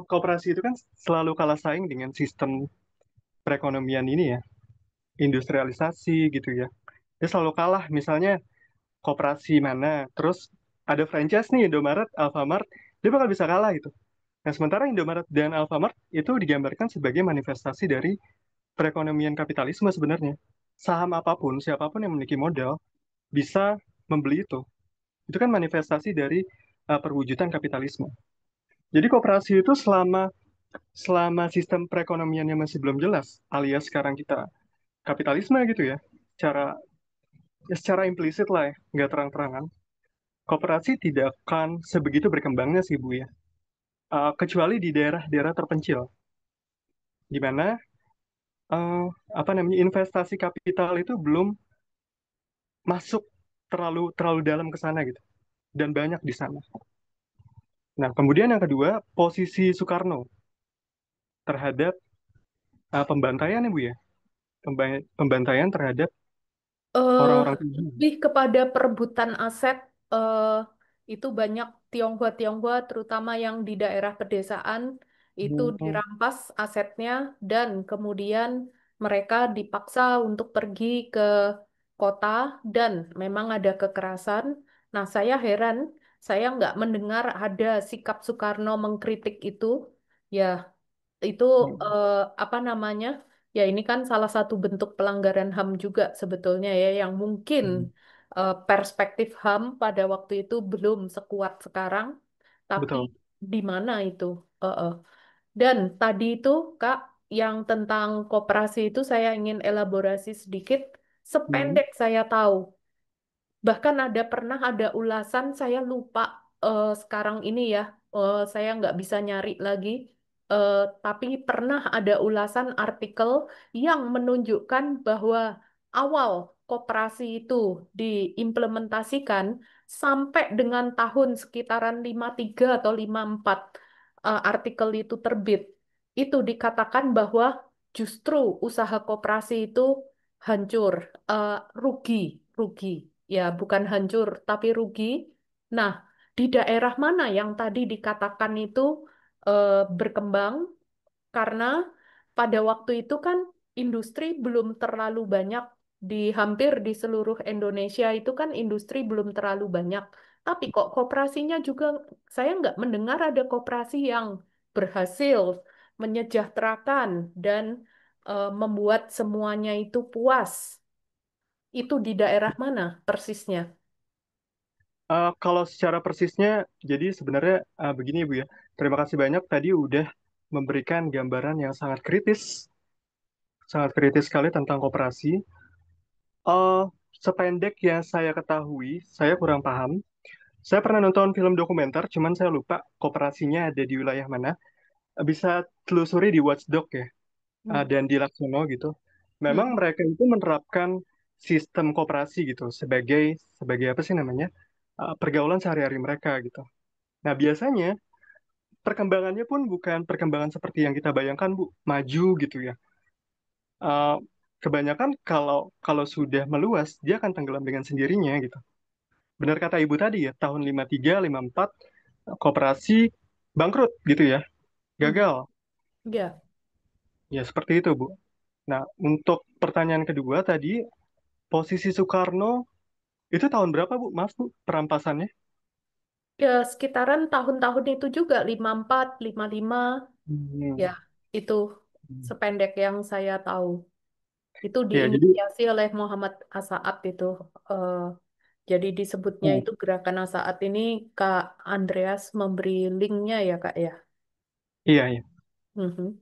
koperasi itu kan selalu kalah saing dengan sistem perekonomian ini ya, industrialisasi gitu ya. Dia selalu kalah, misalnya koperasi mana, terus ada franchise nih Indomaret, Alfamart, dia bakal bisa kalah gitu. Nah, sementara Indomaret dan Alfamart itu digambarkan sebagai manifestasi dari perekonomian kapitalisme sebenarnya. Saham apapun, siapapun yang memiliki modal bisa membeli itu. Itu kan manifestasi dari perwujudan kapitalisme. Jadi koperasi itu selama selama sistem perekonomiannya masih belum jelas, alias sekarang kita kapitalisme gitu ya, secara implisit lah ya, nggak terang-terangan, koperasi tidak akan sebegitu berkembangnya sih Bu ya. Kecuali di daerah-daerah terpencil, di mana eh, apa namanya investasi kapital itu belum masuk terlalu terlalu dalam ke sana gitu, dan banyak di sana. Nah, kemudian yang kedua, posisi Soekarno terhadap pembantaian ya Bu ya, pembantaian terhadap eh orang-orang Tionghoa. Lebih kepada perebutan aset, itu banyak Tionghoa-Tionghoa, terutama yang di daerah pedesaan, itu Hmm, dirampas asetnya dan kemudian mereka dipaksa untuk pergi ke kota dan memang ada kekerasan. Nah, saya heran, saya nggak mendengar ada sikap Soekarno mengkritik itu. Ya, itu hmm, apa namanya? Ya ini kan salah satu bentuk pelanggaran HAM juga sebetulnya ya yang mungkin hmm. perspektif HAM pada waktu itu belum sekuat sekarang, tapi Betul. di mana itu? Dan tadi itu Kak yang tentang koperasi itu saya ingin elaborasi sedikit. Hmm, Sependek saya tahu, bahkan pernah ada ulasan, saya lupa sekarang ini ya, saya nggak bisa nyari lagi. Tapi pernah ada ulasan artikel yang menunjukkan bahwa awal koperasi itu diimplementasikan sampai dengan tahun sekitaran 53 atau 54 artikel itu terbit. Itu dikatakan bahwa justru usaha koperasi itu hancur, eh, rugi, rugi. Ya, bukan hancur, tapi rugi. Nah, di daerah mana yang tadi dikatakan itu berkembang? Karena pada waktu itu kan industri belum terlalu banyak hampir di seluruh Indonesia itu kan industri belum terlalu banyak. Tapi kok koperasinya juga, saya nggak mendengar ada koperasi yang berhasil menyejahterakan dan membuat semuanya itu puas. Itu di daerah mana persisnya? Kalau secara persisnya, jadi sebenarnya begini Bu ya. Terima kasih banyak tadi udah memberikan gambaran yang sangat kritis sekali tentang koperasi. Eh, Sependek yang saya ketahui, saya kurang paham. Saya pernah nonton film dokumenter, cuman saya lupa koperasinya ada di wilayah mana. Bisa telusuri di Watchdog ya, Hmm. dan di Laksono gitu. Memang Hmm. mereka itu menerapkan sistem koperasi gitu sebagai sebagai apa sih namanya, pergaulan sehari-hari mereka gitu. Nah biasanya perkembangannya pun bukan perkembangan seperti yang kita bayangkan Bu, maju gitu ya. Eh, Kebanyakan kalau kalau sudah meluas dia akan tenggelam dengan sendirinya gitu. Benar kata Ibu tadi ya, tahun 53, 54 koperasi bangkrut gitu ya, Mhm. gagal. Ya, Ya seperti itu Bu. Nah, untuk pertanyaan kedua tadi, posisi Soekarno itu tahun berapa Bu? Maaf Bu, perampasannya? ya sekitaran tahun-tahun itu juga 54, 55. Ya, Hmm. itu sependek yang saya tahu. Itu Ya, jadi diinisiasi oleh Muhammad Asaat itu. Eh, jadi disebutnya oh, itu gerakan Asaat ini Kak Andreas memberi linknya ya Kak ya. iya ya. Mhm.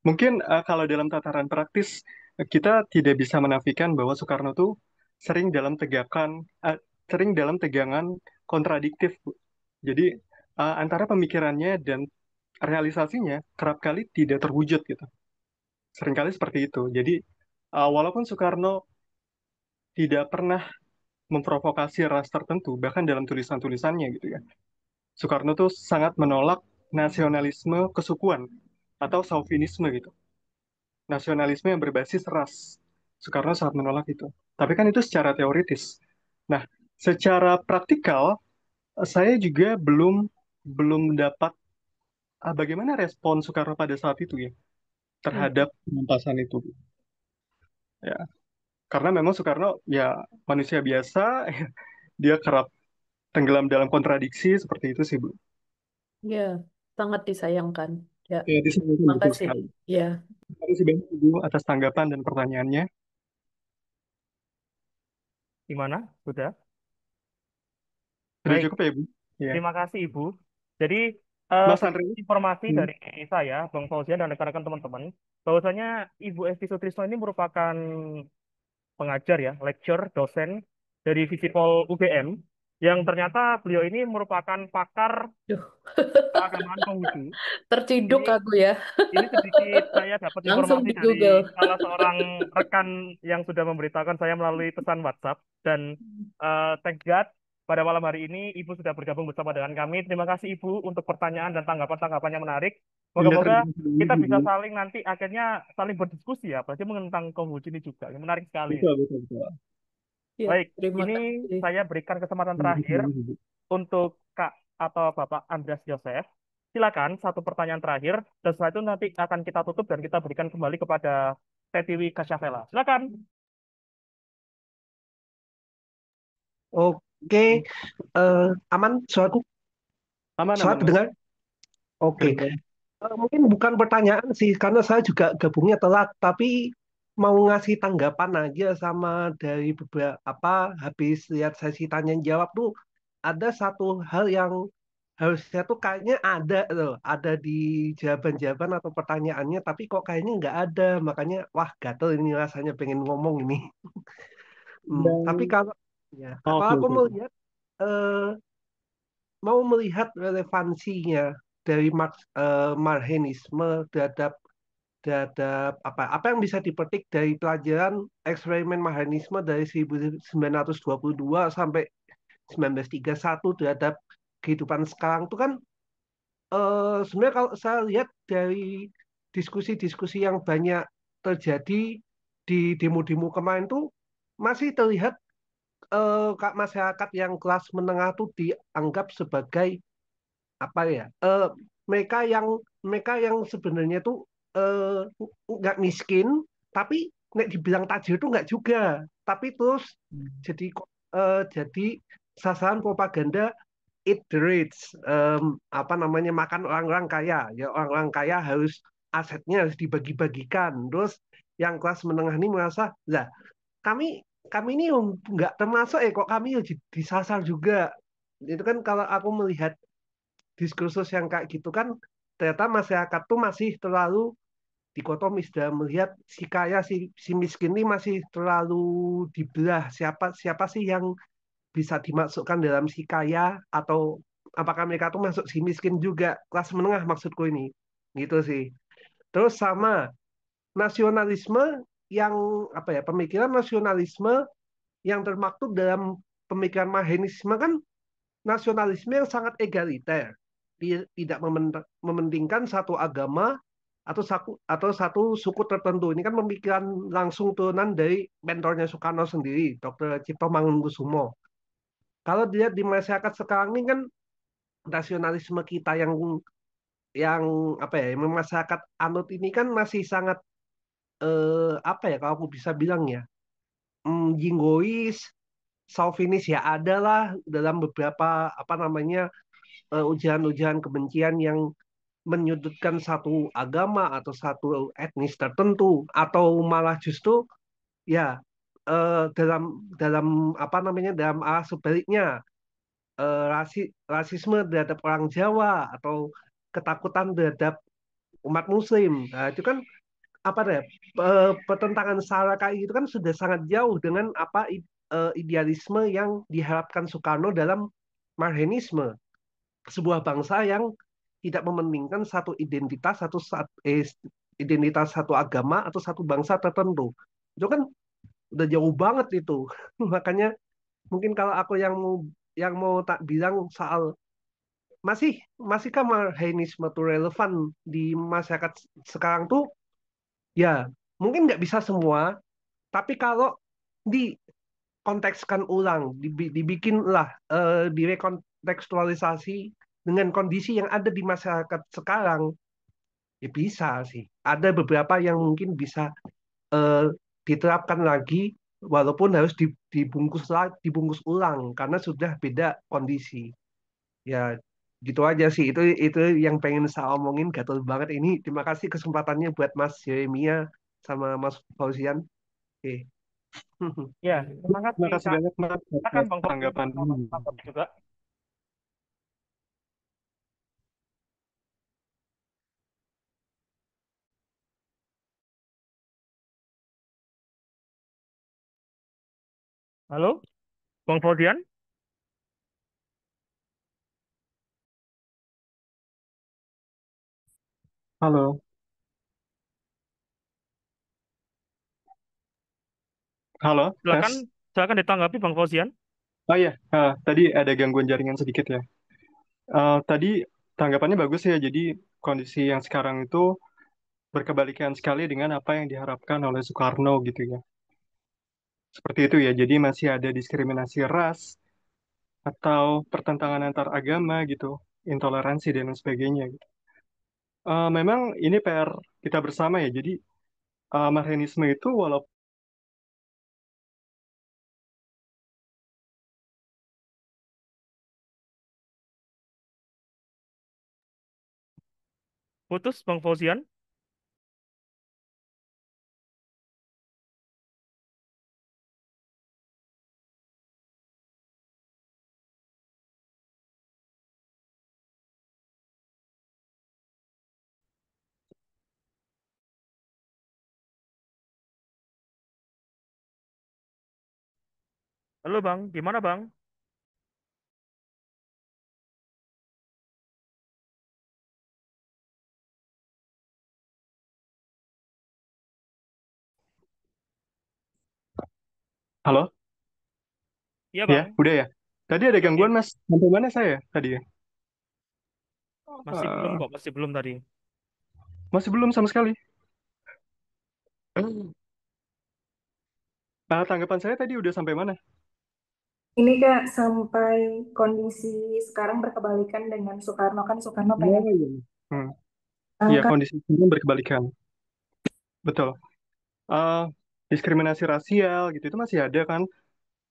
Mungkin kalau dalam tataran praktis kita tidak bisa menafikan bahwa Soekarno tuh sering dalam sering dalam tegangan kontradiktif, Bu. Jadi antara pemikirannya dan realisasinya kerap kali tidak terwujud gitu. Seringkali seperti itu. Jadi walaupun Soekarno tidak pernah memprovokasi ras tertentu, bahkan dalam tulisan-tulisannya gitu ya. Soekarno tuh sangat menolak nasionalisme kesukuan atau chauvinisme gitu. Nasionalisme yang berbasis ras. Soekarno sangat menolak itu. Tapi kan itu secara teoritis. Nah, secara praktikal saya juga belum mendapat bagaimana respon Soekarno pada saat itu ya terhadap Mhm. penumpasan itu. Ya, karena memang Soekarno ya manusia biasa, dia kerap tenggelam dalam kontradiksi seperti itu sih, Bu. Ya, sangat disayangkan. Ya, Ya, disebutkan betul makasih. sekali. Ya, Terima kasih banyak Ibu atas tanggapan dan pertanyaannya. Gimana? Sudah? Sudah Baik, cukup ya, Bu? Ya. terima kasih Ibu. Jadi, Mas sedikit Andre? informasi Hmm. dari saya, Bang Fauzian dan rekan-rekan teman-teman, bahwasanya Ibu Esti Sutrisno ini merupakan pengajar ya, lecture, dosen dari Visipol UGM, yang ternyata beliau ini merupakan pakar duh. keagamaan Konghucu. Terciduk Ini aku ya. ini sedikit saya dapat Langsung informasi di dari Google. salah seorang rekan yang sudah memberitahukan saya melalui pesan WhatsApp dan thank God pada malam hari ini Ibu sudah bergabung bersama dengan kami. Terima kasih Ibu untuk pertanyaan dan tanggapan-tanggapan yang menarik. Iya, Moga-moga terima kasih banyak kita bisa Ibu. saling nanti akhirnya saling berdiskusi ya, berarti tentang Konghucu ini juga. Yang menarik sekali. Betul, betul, betul. Ya, Baik, terima ini kasih. saya berikan kesempatan Terima kasih terakhir banyak Ibu. untuk Kak atau Bapak Andreas Joseph. Silakan satu pertanyaan terakhir dan setelah itu nanti akan kita tutup dan kita berikan kembali kepada Tetiwi Kasyafela. Silakan. Oke, aman suaraku? Aman, Suara aman, Mas. terdengar? Oke. Kedengaran. Mungkin bukan pertanyaan sih, karena saya juga gabungnya telat, tapi mau ngasih tanggapan aja sama dari beberapa apa habis lihat sesi tanya jawab tuh ada satu hal yang harusnya tuh kayaknya ada loh, ada di jawaban-jawaban atau pertanyaannya, tapi kok kayaknya nggak ada, makanya wah gatel ini rasanya pengen ngomong ini. Tapi Dan, kalau ya, kalau oke, aku oke, oke. eh, mau melihat relevansinya dari Marxisme terhadap terhadap apa yang bisa dipetik dari pelajaran eksperimen Marxisme dari 1922 sampai 1931 terhadap kehidupan sekarang itu kan sebenarnya kalau saya lihat dari diskusi-diskusi yang banyak terjadi di demo-demo kemarin tuh masih terlihat masyarakat yang kelas menengah tuh dianggap sebagai apa ya mereka yang sebenarnya tuh nggak miskin tapi nek dibilang tajir tuh nggak juga, tapi terus jadi jadi sasaran propaganda eat the rich, apa namanya, makan orang-orang kaya. Ya orang-orang kaya harus asetnya harus dibagi-bagikan. Terus yang kelas menengah ini merasa, lah kami kami ini nggak termasuk kok kami disasar juga. Itu kan kalau aku melihat diskursus yang kayak gitu kan, ternyata masyarakat tuh masih terlalu dikotomis dalam melihat si kaya si miskin ini masih terlalu dibelah, siapa siapa sih yang bisa dimasukkan dalam si kaya, atau apakah mereka tuh masuk si miskin juga, kelas menengah maksudku ini, gitu sih. Terus sama nasionalisme yang apa ya, pemikiran nasionalisme yang termaktub dalam pemikiran Marxisme kan, nasionalisme yang sangat egaliter. Dia tidak mementingkan satu agama atau satu suku tertentu. Ini kan pemikiran langsung turunan dari mentornya Soekarno sendiri, Dr. Cipto Mangunkusumo. Kalau dilihat di masyarakat sekarang ini kan, nasionalisme kita yang apa ya, yang masyarakat anut ini kan masih sangat apa ya, kalau aku bisa bilang ya, jinggois, chauvinis ya ada lah dalam beberapa apa namanya, ujaran-ujaran kebencian yang menyudutkan satu agama atau satu etnis tertentu, atau malah justru ya dalam dalam apa namanya, dalam arah sebaliknya, rasisme terhadap orang Jawa atau ketakutan terhadap umat Muslim. Nah, itu kan apa ya, pertentangan sara kayak gitu kan sudah sangat jauh dengan apa idealisme yang diharapkan Soekarno dalam Marxisme, sebuah bangsa yang tidak mementingkan satu identitas, identitas satu agama atau satu bangsa tertentu. Itu kan udah jauh banget itu. Makanya mungkin kalau aku yang mau tak bilang soal masih masihkah Marxisme itu relevan di masyarakat sekarang tuh, ya mungkin nggak bisa semua, tapi kalau dikontekskan ulang, dibikinlah, direkontekstualisasi dengan kondisi yang ada di masyarakat sekarang, ya bisa sih. Ada beberapa yang mungkin bisa eh, diterapkan lagi, walaupun harus dibungkus ulang karena sudah beda kondisi. Ya gitu aja sih. Itu yang pengen saya omongin. Gatel banget ini. Terima kasih kesempatannya buat Mas Jeremia sama Mas Fauzian. Oke. Ya, terima Terima kasih kasih Kak. banyak Mas Silakan atas Bang Fokus tanggapan. juga. Halo, Bang Fauzian? Halo, halo, Silakan, tes. silakan ditanggapi Bang Fauzian. Oh iya, tadi ada gangguan jaringan sedikit ya. Tadi tanggapannya bagus ya. Jadi kondisi yang sekarang itu berkebalikan sekali dengan apa yang diharapkan oleh Soekarno gitu ya. Seperti itu ya. Jadi masih ada diskriminasi ras atau pertentangan antar agama gitu, intoleransi dan lain sebagainya gitu. Memang ini PR kita bersama ya. Jadi Marxisme itu walaupun Putus Bang Fauzian. Halo Bang, gimana Bang? halo, Iya ya, Bang. udah ya. Tadi ada Oke, oke. gangguan Mas. Sampai mana saya tadi ya? Masih belum Eh, kok, masih belum tadi. Masih belum sama sekali. Nah, tanggapan saya tadi udah sampai mana? Ini Kak, sampai kondisi sekarang berkebalikan dengan Soekarno, kan Soekarno Oh pengen iya. Iya, angkat. kondisi sekarang berkebalikan. Betul. Eh, diskriminasi rasial gitu itu masih ada kan.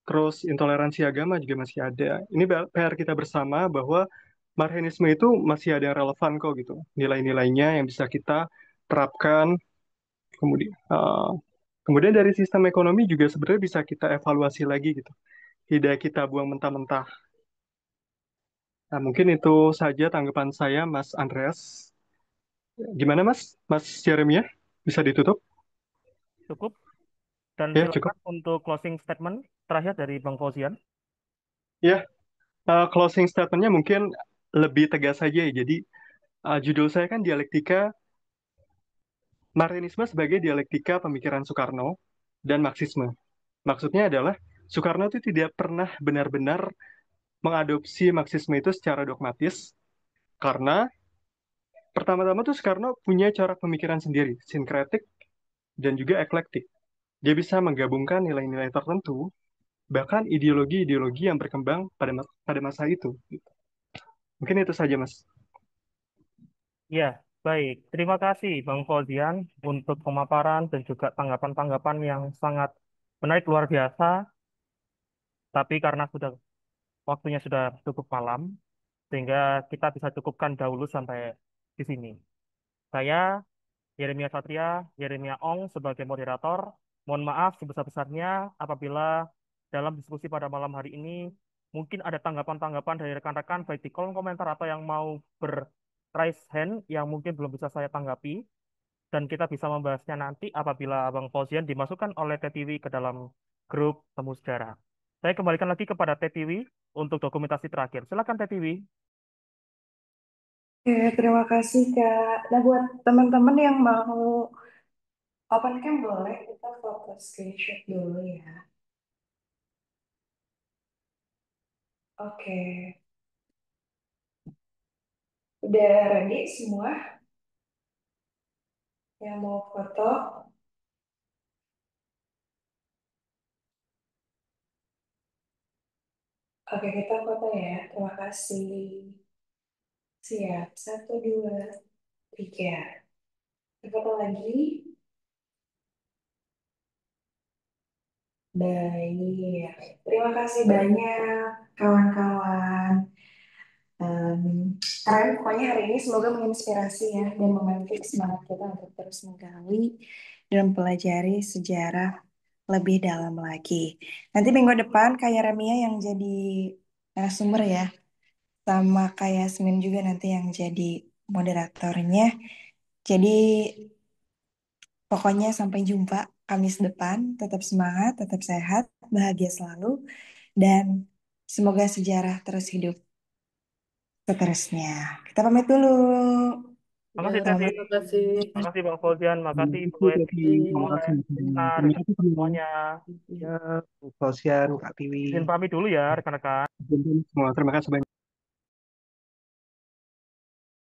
Terus intoleransi agama juga masih ada. Ini PR kita bersama bahwa Marxisme itu masih ada yang relevan kok gitu. Nilai-nilainya yang bisa kita terapkan. Kemudian dari sistem ekonomi juga sebenarnya bisa kita evaluasi lagi gitu. Tidak kita buang mentah-mentah. Nah, mungkin itu saja tanggapan saya, Mas Andreas. Gimana, Mas? Mas Jeremia? Bisa ditutup? Cukup. Dan Ya, cukup. silakan untuk closing statement terakhir dari Bang Fauzian. Ya, closing statement-nya mungkin lebih tegas saja ya. Jadi, judul saya kan dialektika Marxisme sebagai dialektika pemikiran Soekarno dan Marxisme. Maksudnya adalah Soekarno itu tidak pernah benar-benar mengadopsi Marxisme itu secara dogmatis karena pertama-tama tuh Soekarno punya cara pemikiran sendiri, sinkretik dan juga eklektik. Dia bisa menggabungkan nilai-nilai tertentu, bahkan ideologi-ideologi yang berkembang pada masa itu. Mungkin itu saja, Mas. Ya, baik. Terima kasih Bang Fauzian untuk pemaparan dan juga tanggapan-tanggapan yang sangat menarik luar biasa. Tapi karena waktunya sudah cukup malam, sehingga kita bisa cukupkan dahulu sampai di sini. Saya Yeremia Satria, Yeremia Ong sebagai moderator. Mohon maaf sebesar-besarnya apabila dalam diskusi pada malam hari ini mungkin ada tanggapan-tanggapan dari rekan-rekan baik di kolom komentar atau yang mau raise hand yang mungkin belum bisa saya tanggapi dan kita bisa membahasnya nanti apabila Abang Fauzian dimasukkan oleh TTW ke dalam grup temu sejarah. Saya kembalikan lagi kepada TTW untuk dokumentasi terakhir. Silakan TTW. Oke, terima kasih Kak. Nah, buat teman-teman yang mau open cam boleh kita foto screenshot dulu ya. Oke, udah ready semua yang mau foto? Oke, kita foto ya. Terima kasih. Siap. 1, 2, 3. Kita foto lagi. Baik. Terima kasih banyak kawan-kawan. Kalian pokoknya hari ini semoga menginspirasi ya dan memantik semangat kita untuk terus menggali dan mempelajari sejarah lebih dalam lagi. Nanti minggu depan kayak Remia yang jadi narasumber ya, sama kayak Yasmin juga nanti yang jadi moderatornya. Jadi pokoknya sampai jumpa Kamis depan. Tetap semangat, tetap sehat, bahagia selalu, dan semoga sejarah terus hidup seterusnya. Kita pamit dulu. Makasih Ya, Teti. terima kasih. Makasih Bang Fauzian. Makasih Bu Terima Eti, kasih, Bu terima Oleh, kasih, Benar, terima kasih semuanya. Ya, Fauzian, Kak Tiwi. Izin pamit dulu ya rekan-rekan. semua. Terima kasih banyak.